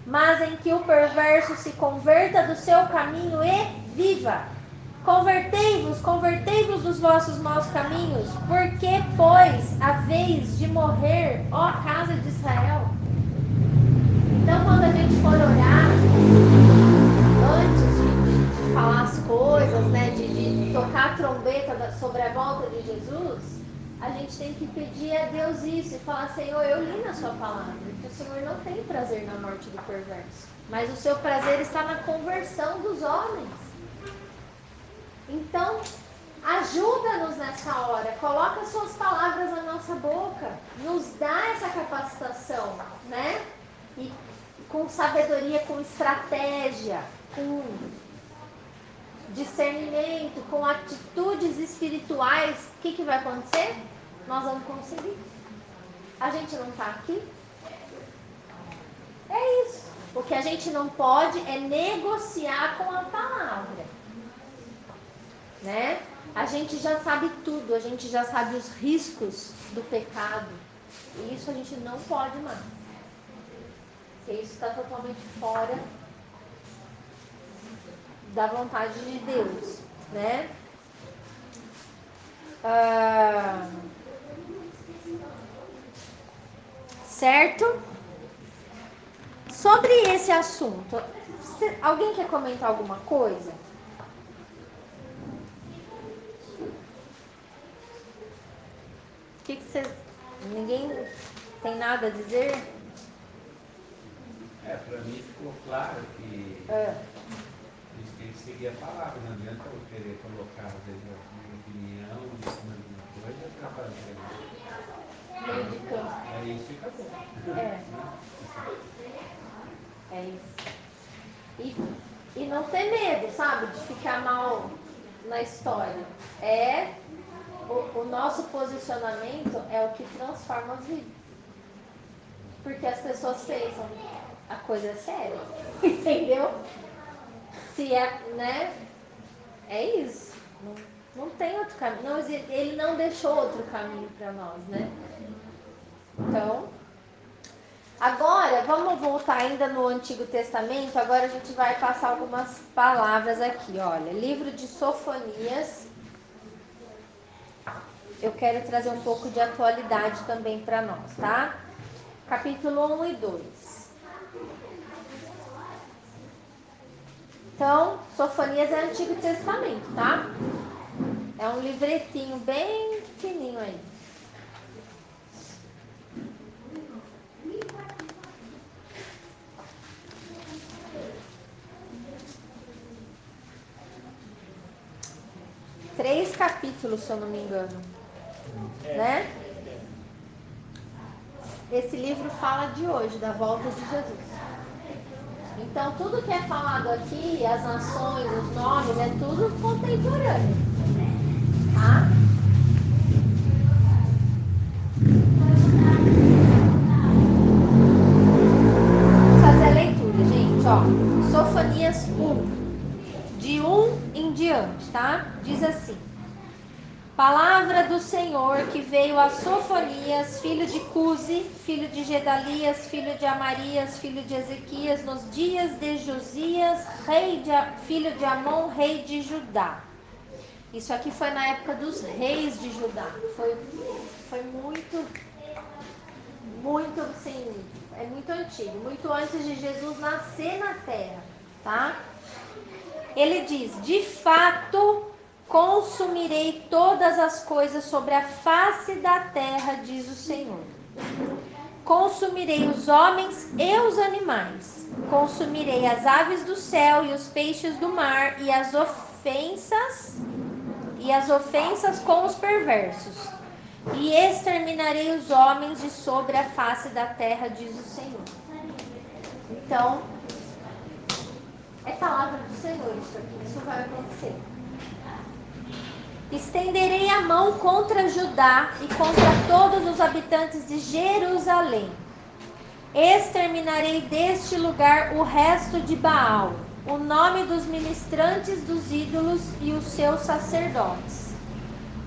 mas em que o perverso se converta do seu caminho e viva. Convertei-vos, convertei-vos dos vossos maus caminhos, porque, pois, a vez de morrer, ó casa de Israel. Então, quando a gente for orar, antes de falar as coisas, né, de tocar a trombeta sobre a volta de Jesus, a gente tem que pedir a Deus isso e falar: Senhor, eu li na sua palavra que o Senhor não tem prazer na morte do perverso, mas o seu prazer está na conversão dos homens. Então, ajuda-nos nessa hora, coloca suas palavras na nossa boca, nos dá essa capacitação, né? E com sabedoria, com estratégia, com discernimento, com atitudes espirituais, o que vai acontecer? Nós vamos conseguir. A gente não está aqui? É isso. O que a gente não pode é negociar com a palavra. Né? A gente já sabe tudo, a gente já sabe os riscos do pecado. E isso a gente não pode mais. Porque isso está totalmente fora da vontade de Deus, né? Certo? Sobre esse assunto, alguém quer comentar alguma coisa? O que vocês... Ninguém tem nada a dizer? Para mim ficou claro que a gente tem que seguir a palavra, não adianta eu querer colocar, às vezes, a minha opinião em cima de uma coisa para fazer. Meio de campo. Aí isso fica bom. É isso. E não ter medo, sabe, de ficar mal na história. O nosso posicionamento é o que transforma as vidas. Porque as pessoas pensam, a coisa é séria. Entendeu? Se é, né? É isso. Não tem outro caminho. Não, ele não deixou outro caminho para nós, né? Então, agora, vamos voltar ainda no Antigo Testamento. Agora a gente vai passar algumas palavras aqui. Olha, livro de Sofonias. Eu quero trazer um pouco de atualidade também para nós, tá? Capítulo 1 e 2. Então, Sofonias é Antigo Testamento, tá? É um livretinho bem fininho aí. Três capítulos, se eu não me engano. Né? Esse livro fala de hoje, da volta de Jesus. Então, tudo que é falado aqui, as nações, os nomes, é tudo contemporâneo. Tá? Vamos fazer a leitura, gente. Ó, Sofonias 1, de 1 em diante, tá? Diz assim: Palavra do Senhor que veio a Sofonias, filho de Cusi, filho de Gedalias, filho de Amarias, filho de Ezequias, nos dias de Josias, filho de Amon, rei de Judá. Isso aqui foi na época dos reis de Judá. Foi muito, assim, é muito antigo, muito antes de Jesus nascer na terra, tá? Ele diz: de fato, consumirei todas as coisas sobre a face da terra, diz o Senhor. Consumirei os homens e os animais. Consumirei as aves do céu e os peixes do mar e as ofensas com os perversos. E exterminarei os homens de sobre a face da terra, diz o Senhor. Então, é palavra do Senhor isso aqui. Isso vai acontecer. Estenderei a mão contra Judá e contra todos os habitantes de Jerusalém. Exterminarei deste lugar o resto de Baal, o nome dos ministrantes dos ídolos e os seus sacerdotes.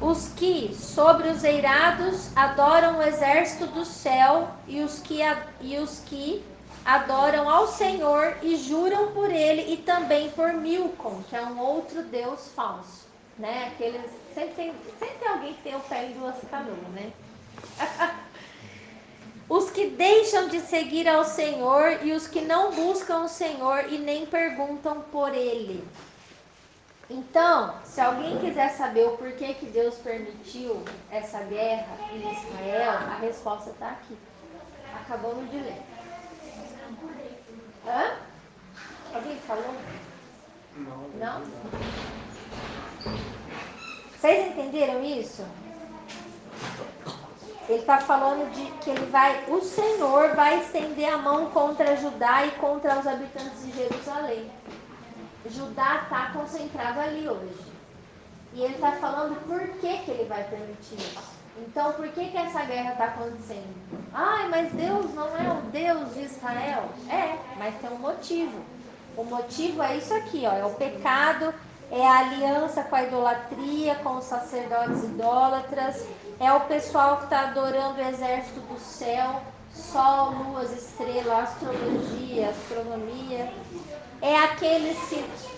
Os que, sobre os eirados, adoram o exército do céu e os que adoram ao Senhor e juram por ele e também por Milcom, que é um outro deus falso, né? Aqueles, sempre tem alguém que tem o pé em duas canoas, né? Os que deixam de seguir ao Senhor e os que não buscam o Senhor e nem perguntam por ele. Então, se alguém quiser saber o porquê que Deus permitiu essa guerra em Israel, a resposta está aqui. Acabamos de ler. Hã? Alguém falou? Não? Vocês entenderam isso? Ele está falando de que o Senhor vai estender a mão contra Judá e contra os habitantes de Jerusalém. Judá está concentrado ali hoje. E ele está falando por que ele vai permitir isso. Então, por que essa guerra está acontecendo? Ai, mas Deus não é o Deus de Israel? É, mas tem um motivo. O motivo é isso aqui, ó, é o pecado, é a aliança com a idolatria, com os sacerdotes idólatras, é o pessoal que está adorando o exército do céu, sol, luas, estrelas, astrologia, astronomia. É aqueles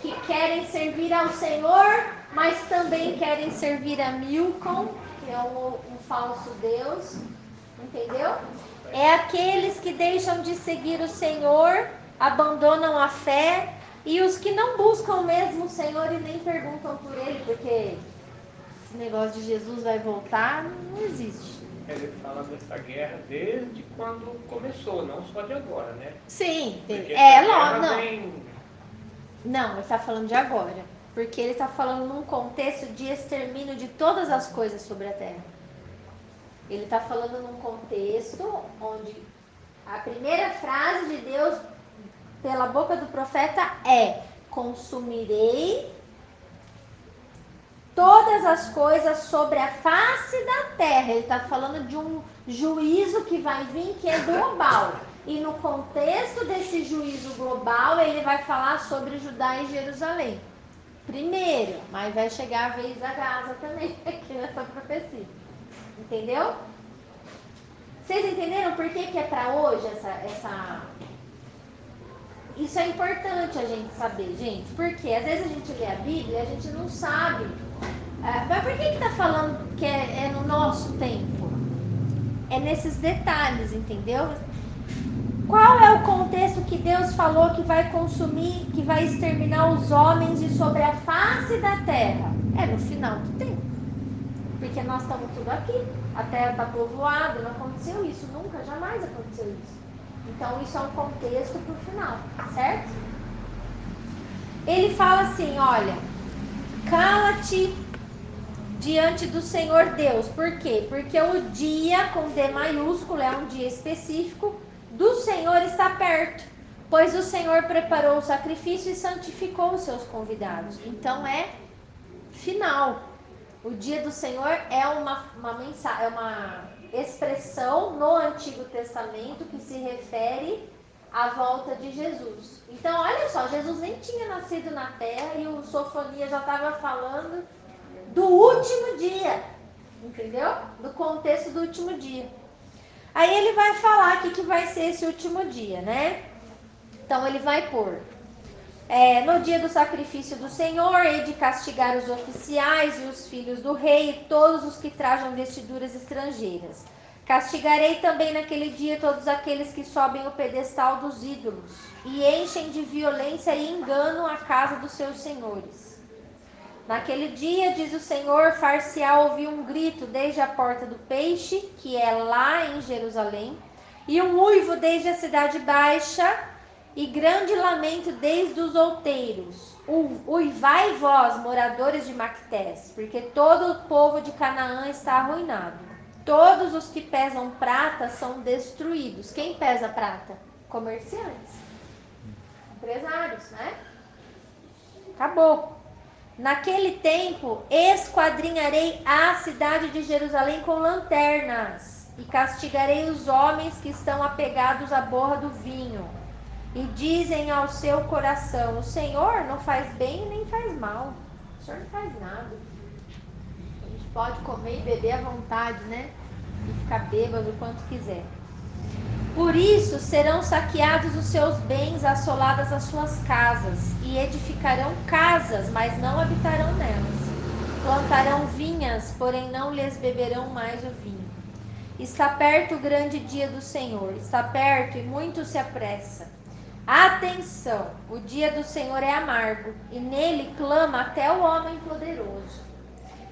que querem servir ao Senhor, mas também querem servir a Milcom, que é um falso deus, entendeu? É aqueles que deixam de seguir o Senhor, abandonam a fé, e os que não buscam mesmo o Senhor e nem perguntam por ele, porque esse negócio de Jesus vai voltar, não existe. Ele fala dessa guerra desde quando começou, não só de agora, né? Sim, Porque não. Vem... Não, ele está falando de agora. Porque ele está falando num contexto de extermínio de todas as coisas sobre a terra. Ele está falando num contexto onde a primeira frase de Deus pela boca do profeta é: consumirei todas as coisas sobre a face da terra. Ele está falando de um juízo que vai vir, que é global. E no contexto desse juízo global, ele vai falar sobre Judá e Jerusalém. Primeiro, mas vai chegar a vez da Gaza também, aqui nessa profecia. Entendeu? Vocês entenderam por que é para hoje essa... Isso é importante a gente saber, gente. Porque às vezes a gente lê a Bíblia e a gente não sabe. Mas por que está falando que é no nosso tempo? É nesses detalhes, entendeu? Qual é o contexto que Deus falou que vai consumir, que vai exterminar os homens de sobre a face da terra? É no final do tempo. Porque nós estamos tudo aqui. A terra está povoada, não aconteceu isso nunca, jamais aconteceu isso. Então isso é um contexto para o final, certo? Ele fala assim, olha, cala-te diante do Senhor Deus. Por quê? Porque o dia com D maiúsculo é um dia específico do Senhor está perto, pois o Senhor preparou o sacrifício e santificou os seus convidados. Então é final. O dia do Senhor é uma mensagem, é uma expressão no Antigo Testamento que se refere à volta de Jesus. Então olha só, Jesus nem tinha nascido na terra e o Sofonias já estava falando do último dia, entendeu? Do contexto do último dia. Aí ele vai falar o que vai ser esse último dia, né? Então ele vai pôr: no dia do sacrifício do Senhor, hei de castigar os oficiais e os filhos do rei e todos os que trajam vestiduras estrangeiras. Castigarei também naquele dia todos aqueles que sobem o pedestal dos ídolos e enchem de violência e engano a casa dos seus senhores. Naquele dia, diz o Senhor, far-se-á ouvir um grito desde a porta do peixe, que é lá em Jerusalém, e um uivo desde a cidade baixa, e grande lamento desde os outeiros. Uivai vós, moradores de Mactés, porque todo o povo de Canaã está arruinado. Todos os que pesam prata são destruídos. Quem pesa prata? Comerciantes, empresários, né? Acabou. Naquele tempo, esquadrinharei a cidade de Jerusalém com lanternas, e castigarei os homens que estão apegados à borra do vinho, e dizem ao seu coração: o Senhor não faz bem nem faz mal, o Senhor não faz nada. A gente pode comer e beber à vontade, né? E ficar bêbado o quanto quiser. Por isso serão saqueados os seus bens, assoladas as suas casas, e edificarão casas, mas não habitarão nelas. Plantarão vinhas, porém não lhes beberão mais o vinho. Está perto o grande dia do Senhor, está perto e muito se apressa. Atenção, o dia do Senhor é amargo, e nele clama até o homem poderoso.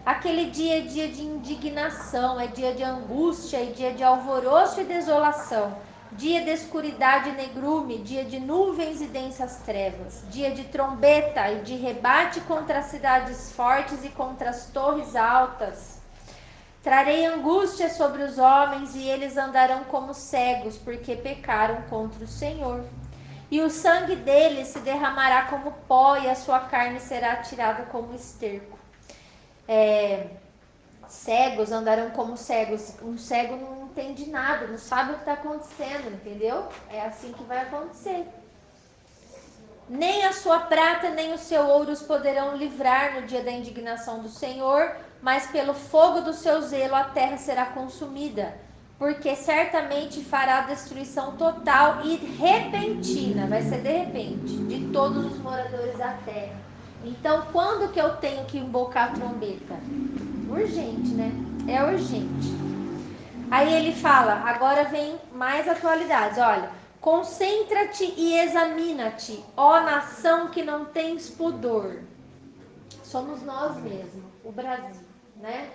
Aquele dia é dia de indignação, é dia de angústia, e dia de alvoroço e desolação, dia de escuridade e negrume, dia de nuvens e densas trevas, dia de trombeta e de rebate contra as cidades fortes e contra as torres altas. Trarei angústia sobre os homens, e eles andarão como cegos, porque pecaram contra o Senhor. E o sangue deles se derramará como pó, e a sua carne será atirada como esterco. Cegos andarão como cegos. Um cego não entende nada, não sabe o que está acontecendo, entendeu? É assim que vai acontecer. Nem a sua prata nem o seu ouro os poderão livrar no dia da indignação do Senhor, mas pelo fogo do seu zelo a terra será consumida, porque certamente fará destruição total e repentina, vai ser de repente, de todos os moradores da terra. Então, quando que eu tenho que embocar a trombeta? Urgente, né? É urgente. Aí ele fala, agora vem mais atualidades, olha. Concentra-te e examina-te, ó nação que não tens pudor. Somos nós mesmos, o Brasil, né?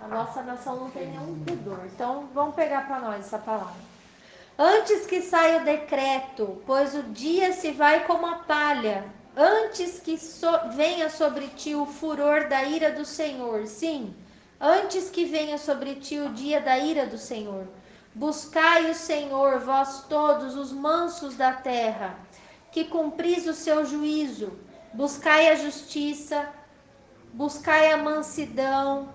A nossa nação não tem nenhum pudor. Então, vamos pegar para nós essa palavra. Antes que saia o decreto, pois o dia se vai como a palha, antes que venha sobre ti o furor da ira do Senhor, sim, antes que venha sobre ti o dia da ira do Senhor. Buscai o Senhor, vós todos os mansos da terra, que cumpris o seu juízo. Buscai a justiça, buscai a mansidão.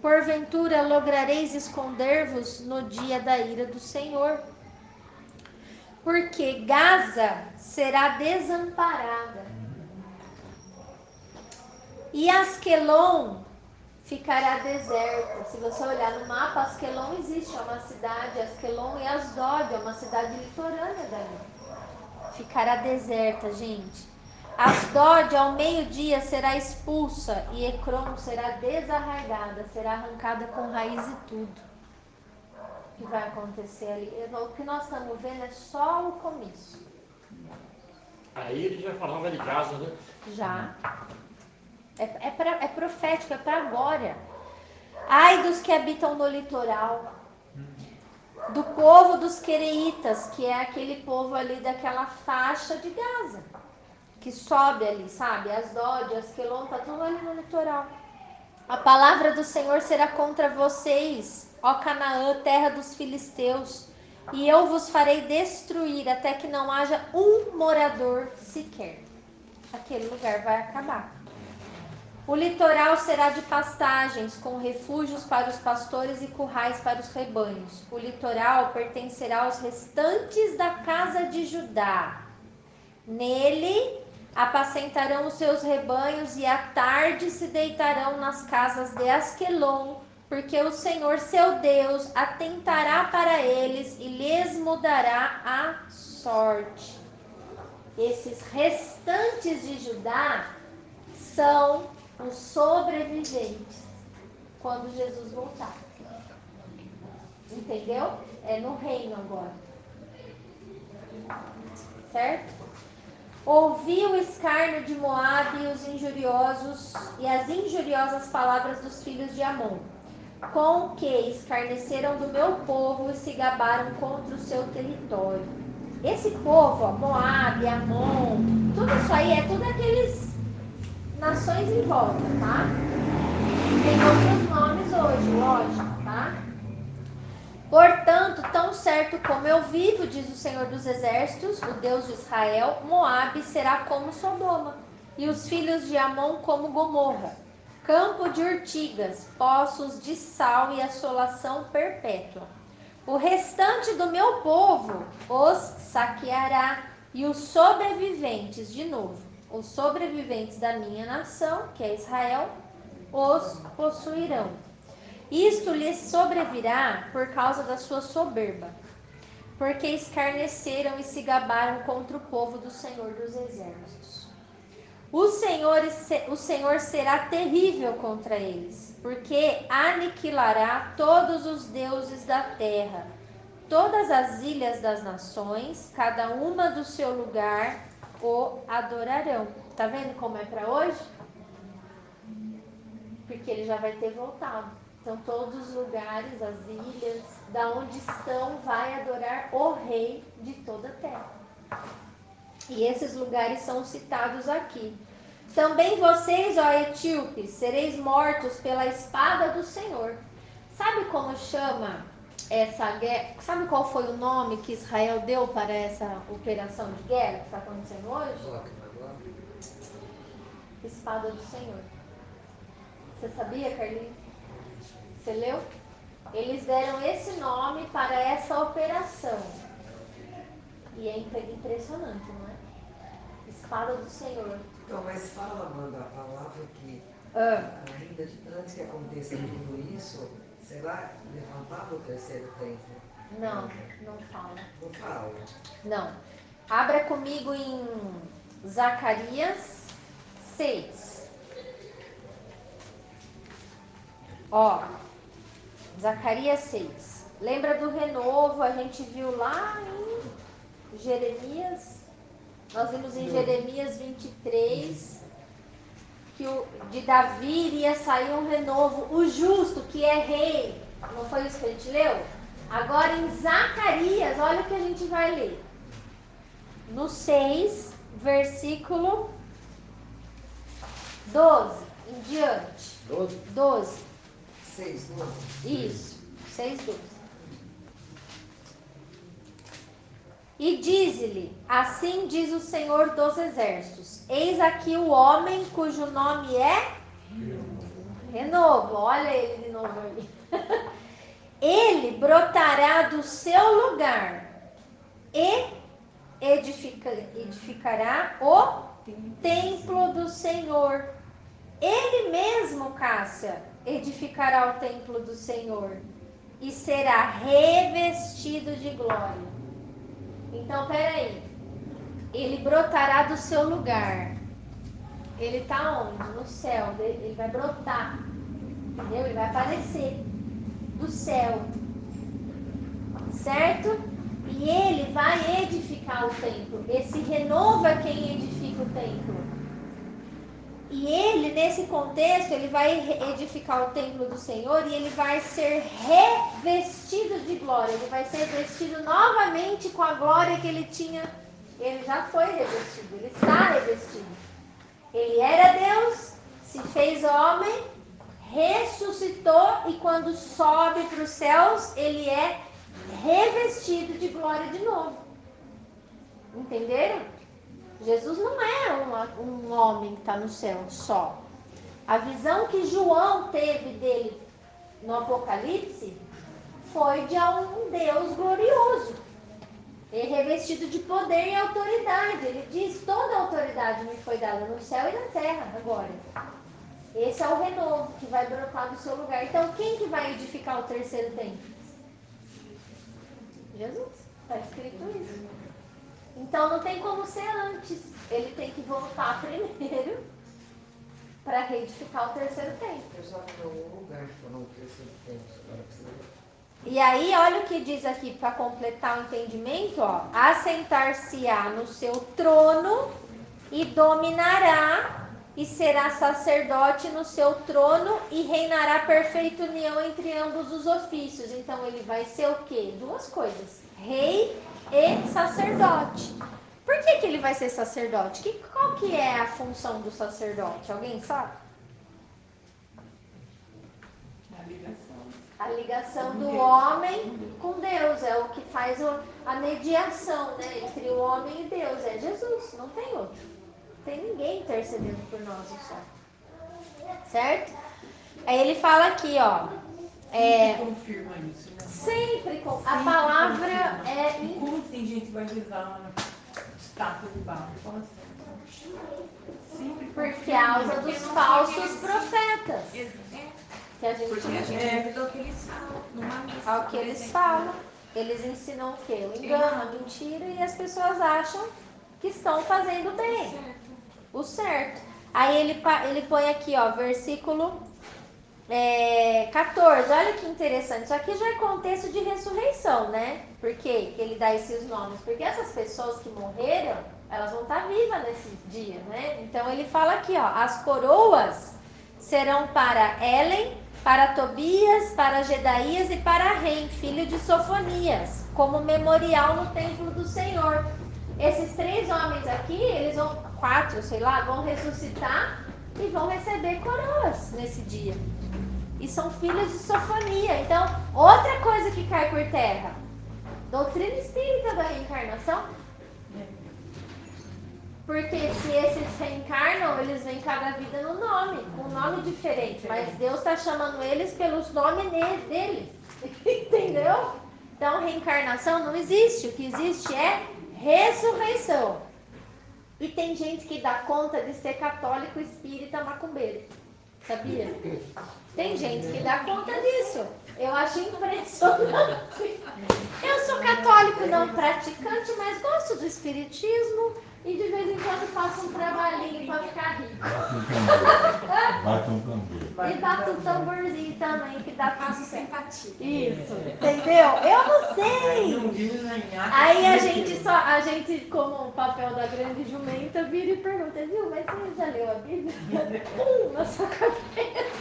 Porventura lograreis esconder-vos no dia da ira do Senhor. Porque Gaza será desamparada e Asquelon ficará deserta. Se você olhar no mapa, Asquelon existe, é uma cidade, Asquelon e Asdod, é uma cidade litorânea dali. Ficará deserta, gente. Asdod ao meio-dia será expulsa e Ecrom será desarraigada, será arrancada com raiz e tudo. O que vai acontecer ali? O que nós estamos vendo é só o começo. Aí ele já falava de Gaza, né? Já. É profético, é para agora. Ai dos que habitam no litoral, do povo dos quereitas, que é aquele povo ali daquela faixa de Gaza, que sobe ali, sabe? Asdod, Asquelon, tá tudo ali no litoral. A palavra do Senhor será contra vocês, ó Canaã, terra dos filisteus, e eu vos farei destruir até que não haja um morador sequer. Aquele lugar vai acabar. O litoral será de pastagens, com refúgios para os pastores e currais para os rebanhos. O litoral pertencerá aos restantes da casa de Judá. Nele apacentarão os seus rebanhos e à tarde se deitarão nas casas de Asquelon, porque o Senhor seu Deus atentará para eles e lhes mudará a sorte. Esses restantes de Judá são os sobreviventes quando Jesus voltar. Entendeu? É no reino agora. Certo? Ouvi o escárnio de Moabe e os injuriosos e as injuriosas palavras dos filhos de Amon, com que escarneceram do meu povo e se gabaram contra o seu território. Esse povo, ó, Moabe, Amon, tudo isso aí é tudo aqueles nações em volta, tá? Tem outros nomes hoje, lógico, tá? Portanto, tão certo como eu vivo, diz o Senhor dos Exércitos, o Deus de Israel, Moabe será como Sodoma, e os filhos de Amon como Gomorra, campo de urtigas, poços de sal e assolação perpétua. O restante do meu povo os saqueará, e os sobreviventes, de novo, os sobreviventes da minha nação, que é Israel, os possuirão. Isto lhes sobrevirá por causa da sua soberba, porque escarneceram e se gabaram contra o povo do Senhor dos Exércitos. O Senhor será terrível contra eles, porque aniquilará todos os deuses da terra, todas as ilhas das nações, cada uma do seu lugar, o adorarão. Tá vendo como é para hoje? Porque ele já vai ter voltado. Então todos os lugares, as ilhas, da onde estão, vai adorar o rei de toda a terra. E esses lugares são citados aqui. Também vocês, ó etíopes, sereis mortos pela espada do Senhor. Sabe como chama essa guerra? Sabe qual foi o nome que Israel deu para essa operação de guerra que está acontecendo hoje? Espada do Senhor. Você sabia, Carlinhos? Você leu? Eles deram esse nome para essa operação. E é impressionante, não é? Espada do Senhor. Então, mas fala, Amanda, a palavra que ainda antes que aconteça tudo isso, será levantado o terceiro templo? Não, não fala. Não fala. Não. Abra comigo em Zacarias 6. Ó, Zacarias 6. Lembra do renovo? A gente viu lá em Jeremias. Nós vimos em Jeremias 23 que de Davi iria sair um renovo. O justo, que é rei. Não foi isso que a gente leu? Agora em Zacarias, olha o que a gente vai ler. No 6, versículo 12 em diante. 12. 6, 12. Isso, 6, 12. E diz-lhe, assim diz o Senhor dos Exércitos, eis aqui o homem cujo nome é Renovo. Olha ele de novo aí. Ele brotará do seu lugar e edificará o templo do Senhor. Ele mesmo, Cássia, edificará o templo do Senhor e será revestido de glória. Então, peraí. Ele brotará do seu lugar. Ele está onde? No céu. Ele vai brotar. Entendeu? Ele vai aparecer do céu. Certo? E ele vai edificar o templo. Esse renovo é quem edifica o templo. E ele, nesse contexto, ele vai edificar o templo do Senhor e ele vai ser revestido de glória. Ele vai ser vestido novamente com a glória que ele tinha. Ele já foi revestido, ele está revestido. Ele era Deus, se fez homem, ressuscitou e quando sobe para os céus, ele é revestido de glória de novo. Entenderam? Jesus não é um homem que está no céu só. A visão que João teve dele no Apocalipse foi de um Deus glorioso. Ele é revestido de poder e autoridade. Ele diz, toda a autoridade me foi dada no céu e na terra agora. Esse é o renovo que vai brotar do seu lugar. Então, quem que vai edificar o terceiro templo? Jesus. Está escrito isso. Então, não tem como ser antes. Ele tem que voltar primeiro para reedificar o terceiro templo. Eu só não um lugar que falou o terceiro templo. E aí, olha o que diz aqui para completar o entendimento, ó. Assentar-se-á no seu trono e dominará e será sacerdote no seu trono e reinará perfeita união entre ambos os ofícios. Então, ele vai ser o quê? Duas coisas. Rei e sacerdote. Por que ele vai ser sacerdote? Qual que é a função do sacerdote? Alguém sabe? A ligação do homem com Deus. É o que faz a mediação, né, entre o homem e Deus. É Jesus, não tem outro. Não tem ninguém intercedendo por nós só. Certo? Aí ele fala aqui, ó. Confirma isso, né? Sempre com a palavra é. Como tem gente que vai rezar na estátua de barro? Fala assim. Sempre Por causa dos falsos profetas. Que a gente Porque a gente devido ao que eles falam numa missa. ao que eles falam. Eles ensinam o quê? O engano, a mentira, e as pessoas acham que estão fazendo bem, o certo. Aí ele põe aqui, ó, versículo 14. Olha que interessante. Isso aqui já é contexto de ressurreição, né? Por quê que ele dá esses nomes? Porque essas pessoas que morreram, elas vão estar vivas nesse dia, né? Então ele fala aqui, ó, as coroas serão para Helen, para Tobias, para Gedaías e para Rem, filho de Sofonias, como memorial no templo do Senhor. Esses 3 homens aqui, eles vão, 4, sei lá, vão ressuscitar e vão receber coroas nesse dia. E são filhos de Sofonia. Então, outra coisa que cai por terra, doutrina espírita da reencarnação. Porque se esses reencarnam, eles vêm cada vida no nome, com um nome diferente. Mas Deus está chamando eles pelos nomes deles. Entendeu? Então, reencarnação não existe. O que existe é ressurreição. E tem gente que dá conta de ser católico, espírita, macumbeiro. Sabia? Tem gente que dá conta disso. Eu acho impressionante. Eu sou católico não praticante, mas gosto do espiritismo. E de vez em quando faço um trabalhinho para ficar rico. Bate um tambor. E bato um tamborzinho também, que dá faço simpatia. Isso, entendeu? Eu não sei. Aí a gente, como o papel da grande jumenta, vira e pergunta, viu, mas você já leu a Bíblia? Na sua cabeça.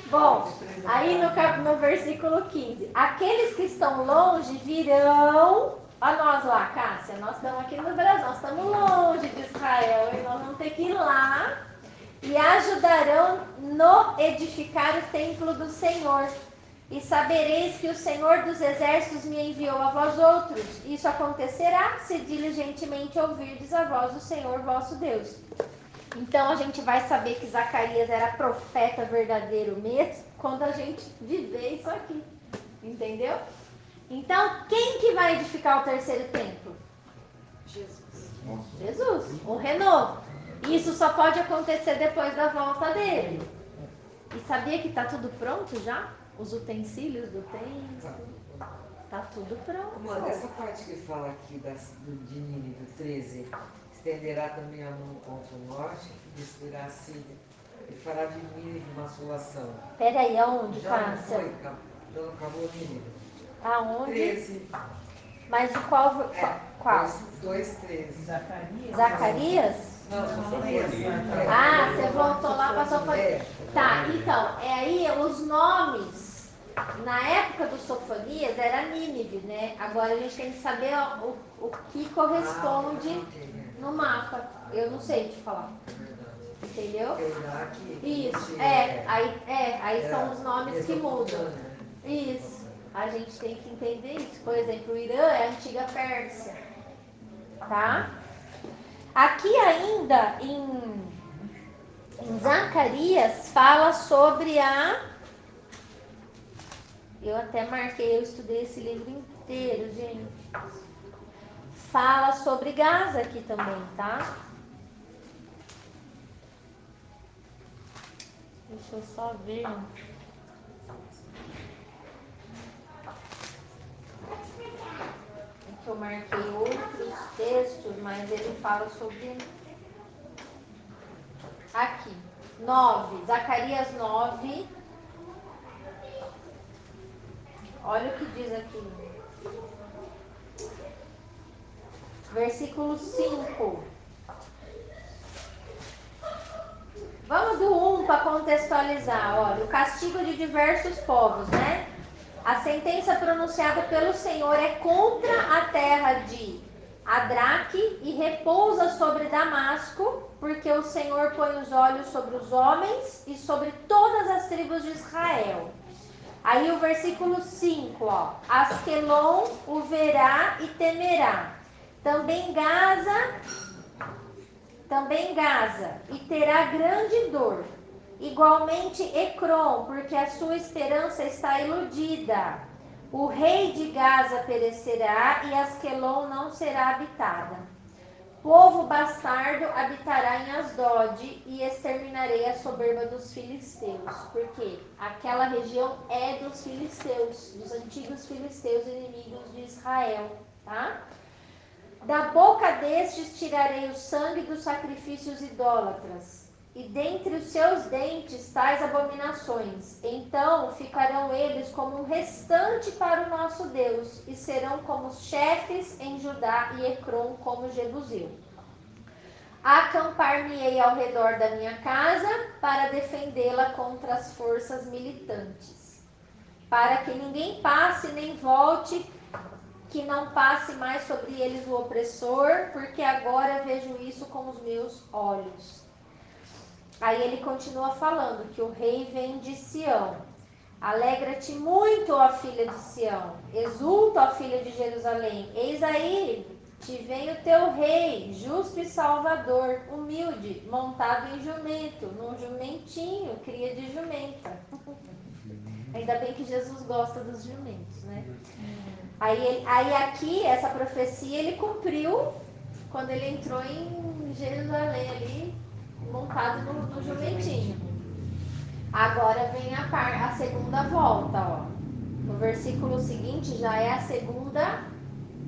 Bom, aí no versículo 15, aqueles que estão longe virão. Olha nós lá, Cássia, nós estamos aqui no Brasil, nós estamos longe de Israel, e nós vamos ter que ir lá e ajudarão no edificar o templo do Senhor. E sabereis que o Senhor dos exércitos me enviou a vós outros. Isso acontecerá se diligentemente ouvirdes a voz do Senhor vosso Deus. Então a gente vai saber que Zacarias era profeta verdadeiro mesmo quando a gente viver isso aqui. Entendeu? Então, quem que vai edificar o terceiro templo? Jesus, o renovo. Isso só pode acontecer depois da volta dele. E sabia que está tudo pronto já? Os utensílios do templo. Está tudo pronto. Mano, essa parte que fala aqui de Nínive, do 13, estenderá também a mão contra o norte, e destruirá a Síria, e fará de Nínive uma assolação. Peraí, aonde, Já não Cássia? foi? Não acabou Nínive. Aonde? 13. Mas de qual? 2:13. Zacarias? Não, Sofonias. Ah, você voltou lá para Sofonias. Tá, então, aí os nomes, na época do Sofonias era Nínive, né? Agora a gente tem que saber o que corresponde no mapa. Eu não sei te falar. Entendeu? Isso, aí são os nomes que mudam. Isso. A gente tem que entender isso. Por exemplo, o Irã é a antiga Pérsia. Tá? Aqui ainda em Zacarias fala sobre a... Eu até marquei, eu estudei esse livro inteiro, gente. Fala sobre Gaza aqui também, tá? Deixa eu só ver. Eu marquei outros textos, mas ele fala sobre... Aqui, 9, Zacarias 9. Olha o que diz aqui. Versículo 5. Vamos do 1 para contextualizar. Olha, o castigo de diversos povos, né? A sentença pronunciada pelo Senhor é contra a terra de Adraque e repousa sobre Damasco, porque o Senhor põe os olhos sobre os homens e sobre todas as tribos de Israel. Aí o versículo 5, ó. Asquelon o verá e temerá. Também Gaza, e terá grande dor. Igualmente Ecrom, porque a sua esperança está iludida. O rei de Gaza perecerá e Asquelon não será habitada. Povo bastardo habitará em Asdod e exterminarei a soberba dos filisteus. Porque aquela região é dos filisteus, dos antigos filisteus inimigos de Israel, tá? Da boca destes tirarei o sangue dos sacrifícios idólatras, e dentre os seus dentes tais abominações. Então ficarão eles como um restante para o nosso Deus, e serão como os chefes em Judá e Ecrom como Jebuseu. Acampar-me-ei ao redor da minha casa para defendê-la contra as forças militantes, para que ninguém passe nem volte, que não passe mais sobre eles o opressor, porque agora vejo isso com os meus olhos. Aí ele continua falando que o rei vem de Sião. Alegra-te muito, ó filha de Sião, exulta, ó filha de Jerusalém, eis aí, te vem o teu rei, justo e salvador, humilde, montado em jumento, num jumentinho, cria de jumenta. Ainda bem que Jesus gosta dos jumentos, né? Aí aqui, essa profecia, ele cumpriu quando ele entrou em Jerusalém ali, montado no jumentinho. Agora vem a segunda volta, ó. No versículo seguinte já é a segunda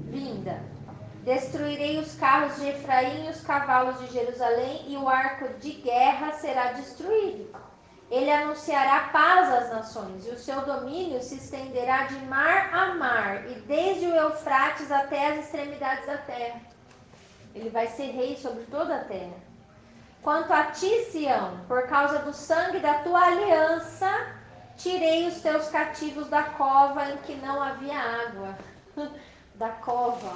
vinda. Destruirei os carros de Efraim e os cavalos de Jerusalém, e o arco de guerra será destruído. Ele anunciará paz às nações, e o seu domínio se estenderá de mar a mar, e desde o Eufrates até as extremidades da terra. Ele vai ser rei sobre toda a terra. Quanto a ti, Sião, por causa do sangue da tua aliança, tirei os teus cativos da cova em que não havia água. Da cova,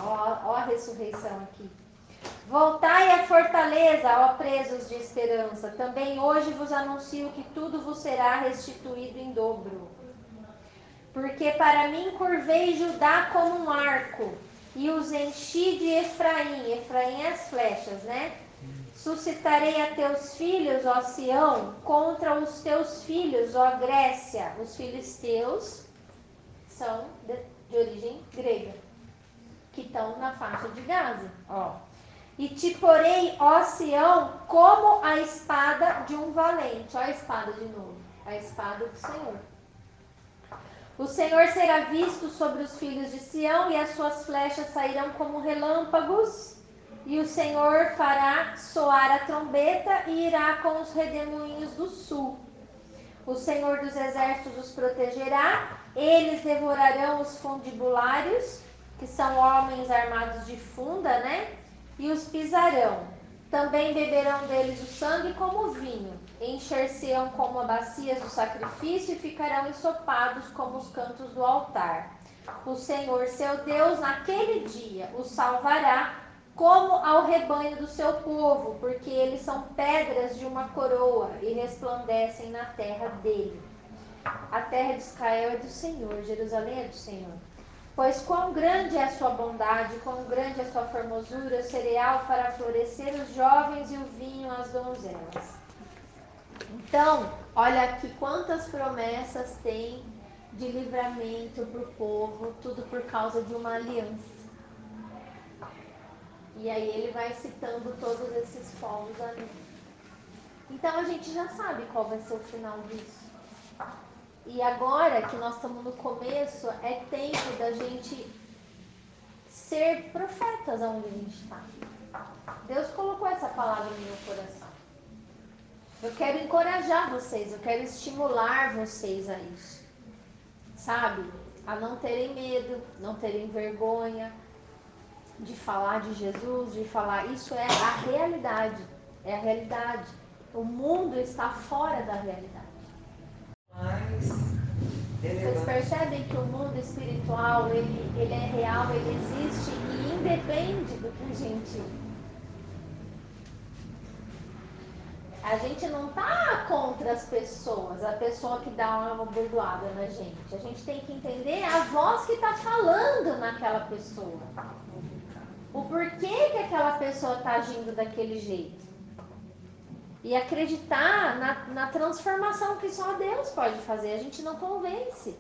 ó a ressurreição aqui. Voltai à fortaleza, ó presos de esperança. Também hoje vos anuncio que tudo vos será restituído em dobro. Porque para mim curvei Judá como um arco, e os enchi de Efraim. Efraim é as flechas, né? Suscitarei a teus filhos, ó Sião, contra os teus filhos, ó Grécia. Os filisteus são de origem grega, que estão na faixa de Gaza, ó. E te porei, ó Sião, como a espada de um valente. Ó a espada de novo, a espada do Senhor. O Senhor será visto sobre os filhos de Sião, e as suas flechas sairão como relâmpagos. E o Senhor fará soar a trombeta e irá com os redemoinhos do sul. O Senhor dos exércitos os protegerá, eles devorarão os fundibulários, que são homens armados de funda, né? E os pisarão. Também beberão deles o sangue como vinho, encher-se-ão como bacias do sacrifício e ficarão ensopados como os cantos do altar. O Senhor, seu Deus, naquele dia os salvará, como ao rebanho do seu povo, porque eles são pedras de uma coroa e resplandecem na terra dele. A terra de Israel é do Senhor, Jerusalém é do Senhor. Pois quão grande é a sua bondade, quão grande é a sua formosura, o cereal fará florescer os jovens e o vinho às donzelas. Então, olha aqui quantas promessas tem de livramento para o povo, tudo por causa de uma aliança. E aí ele vai citando todos esses povos ali. Então a gente já sabe qual vai ser o final disso. E agora que nós estamos no começo, é tempo da gente ser profetas onde a gente está. Deus colocou essa palavra no meu coração. Eu quero encorajar vocês, eu quero estimular vocês a isso. Sabe? A não terem medo, não terem vergonha de falar de Jesus, de falar, isso é a realidade, é a realidade. O mundo está fora da realidade. Vocês percebem que o mundo espiritual, ele é real, ele existe e independe do que a gente... A gente não está contra as pessoas, a pessoa que dá uma bordoada na gente. A gente tem que entender a voz que está falando naquela pessoa. O porquê que aquela pessoa está agindo daquele jeito. E acreditar na transformação que só Deus pode fazer. A gente não convence.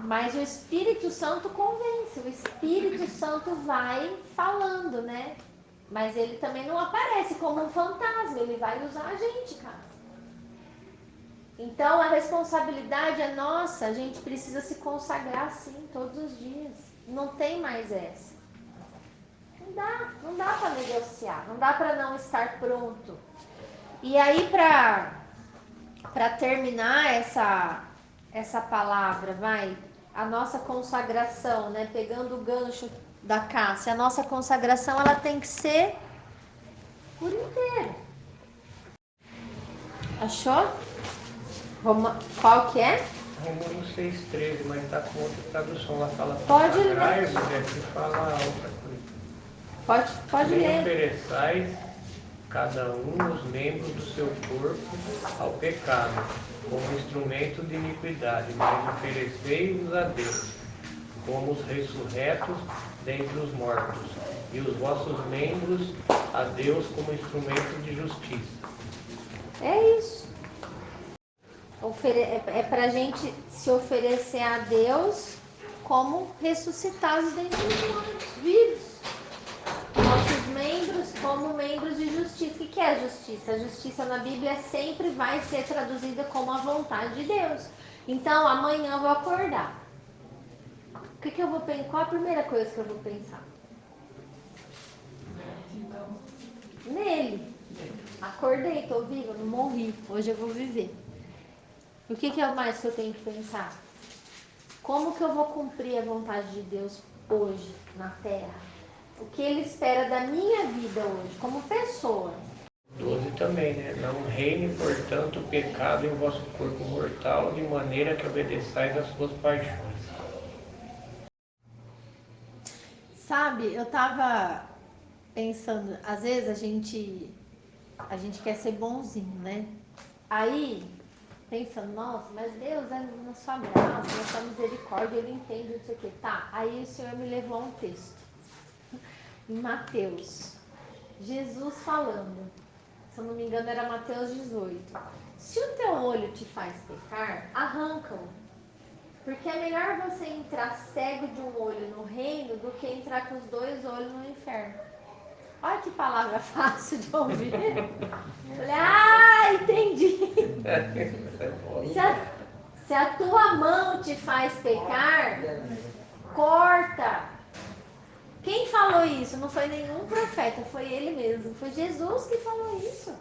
Mas o Espírito Santo convence. O Espírito Santo vai falando, né? Mas ele também não aparece como um fantasma, ele vai usar a gente, cara. Então a responsabilidade é nossa, a gente precisa se consagrar sim todos os dias. Não tem mais essa. Não dá para negociar, não dá para não estar pronto. E aí para terminar essa palavra, a nossa consagração, né, pegando o gancho da Cássia, a nossa consagração ela tem que ser por inteiro. Achou? Qual que é? Romanos 6,13, mas está com outra tradução. Ela fala Pode ler. consagrai-vos, e aqui fala outra coisa. Pode Nem ler. ofereçais cada um os membros do seu corpo ao pecado, como instrumento de iniquidade, mas oferecei-vos a Deus, como os ressurretos dentre os mortos, e os vossos membros a Deus como instrumento de justiça. É isso. É para a gente se oferecer a Deus como ressuscitados dentre os mortos, vivos. Nossos membros como membros de justiça. O que é a justiça? A justiça na Bíblia sempre vai ser traduzida como a vontade de Deus. Então, amanhã eu vou acordar. O que eu vou pensar? Qual a primeira coisa que eu vou pensar? Nele. Acordei, estou viva, não morri. Hoje eu vou viver. O que é mais que eu tenho que pensar? Como que eu vou cumprir a vontade de Deus hoje, na Terra? O que Ele espera da minha vida hoje, como pessoa. 12 também, né? Não reine, portanto, o pecado em vosso corpo mortal, de maneira que obedeçais às suas paixões. Sabe, eu tava pensando, às vezes a gente quer ser bonzinho, né? Aí, pensando, nossa, mas Deus é na sua graça, na sua misericórdia, Ele entende não sei o que. Tá, aí o Senhor me levou a um texto. Em Mateus. Jesus falando. Se eu não me engano, era Mateus 18. Se o teu olho te faz pecar, arranca-o. Porque é melhor você entrar cego de um olho no reino do que entrar com os dois olhos no inferno. Olha que palavra fácil de ouvir. Entendi. Se a tua mão te faz pecar, corta. Quem falou isso? Não foi nenhum profeta, foi ele mesmo. Foi Jesus que falou isso.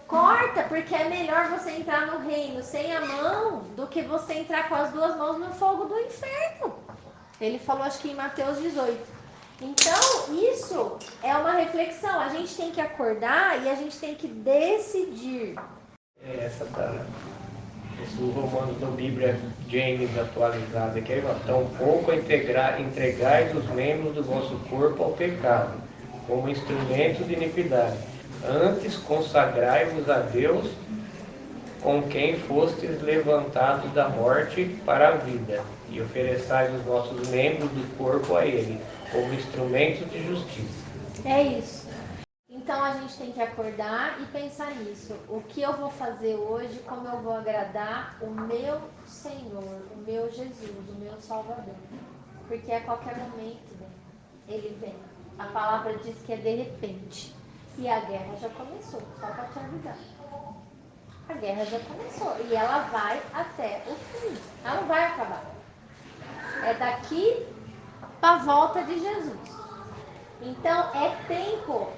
Corta, porque é melhor você entrar no reino sem a mão do que você entrar com as duas mãos no fogo do inferno. Ele falou, acho que em Mateus 18. Então, isso é uma reflexão. A gente tem que acordar e a gente tem que decidir. Esse Romanos da Bíblia James atualizada aqui, ó. Tampouco entregais os membros do vosso corpo ao pecado, como instrumento de iniquidade. Antes consagrai-vos a Deus, com quem fostes levantados da morte para a vida, e ofereçais os vossos membros do corpo a Ele, como instrumentos de justiça. É isso. Então a gente tem que acordar e pensar nisso. O que eu vou fazer hoje, como eu vou agradar o meu Senhor, o meu Jesus, o meu Salvador. Porque a qualquer momento Ele vem. A palavra diz que é de repente. E a guerra já começou, só para te avisar. A guerra já começou e ela vai até o fim. Ela não vai acabar. É daqui para a volta de Jesus. Então é tempo.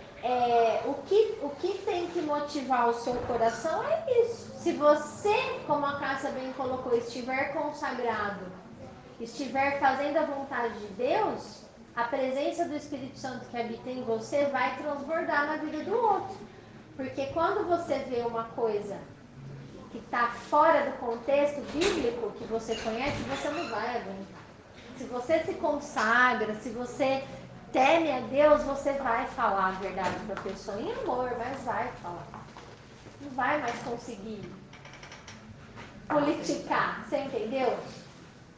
O que tem que motivar o seu coração é isso. Se você, como a Cássia bem colocou, estiver consagrado, estiver fazendo a vontade de Deus, a presença do Espírito Santo que habita em você vai transbordar na vida do outro. Porque quando você vê uma coisa que está fora do contexto bíblico que você conhece, você não vai aguentar. Se você se consagra, se você teme a Deus, você vai falar a verdade para a pessoa em amor, mas vai falar. Não vai mais conseguir politicar, você entendeu?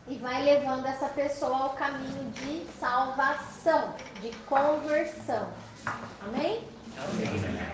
E vai levando essa pessoa ao caminho de salvação, de conversão. Amém? Amém.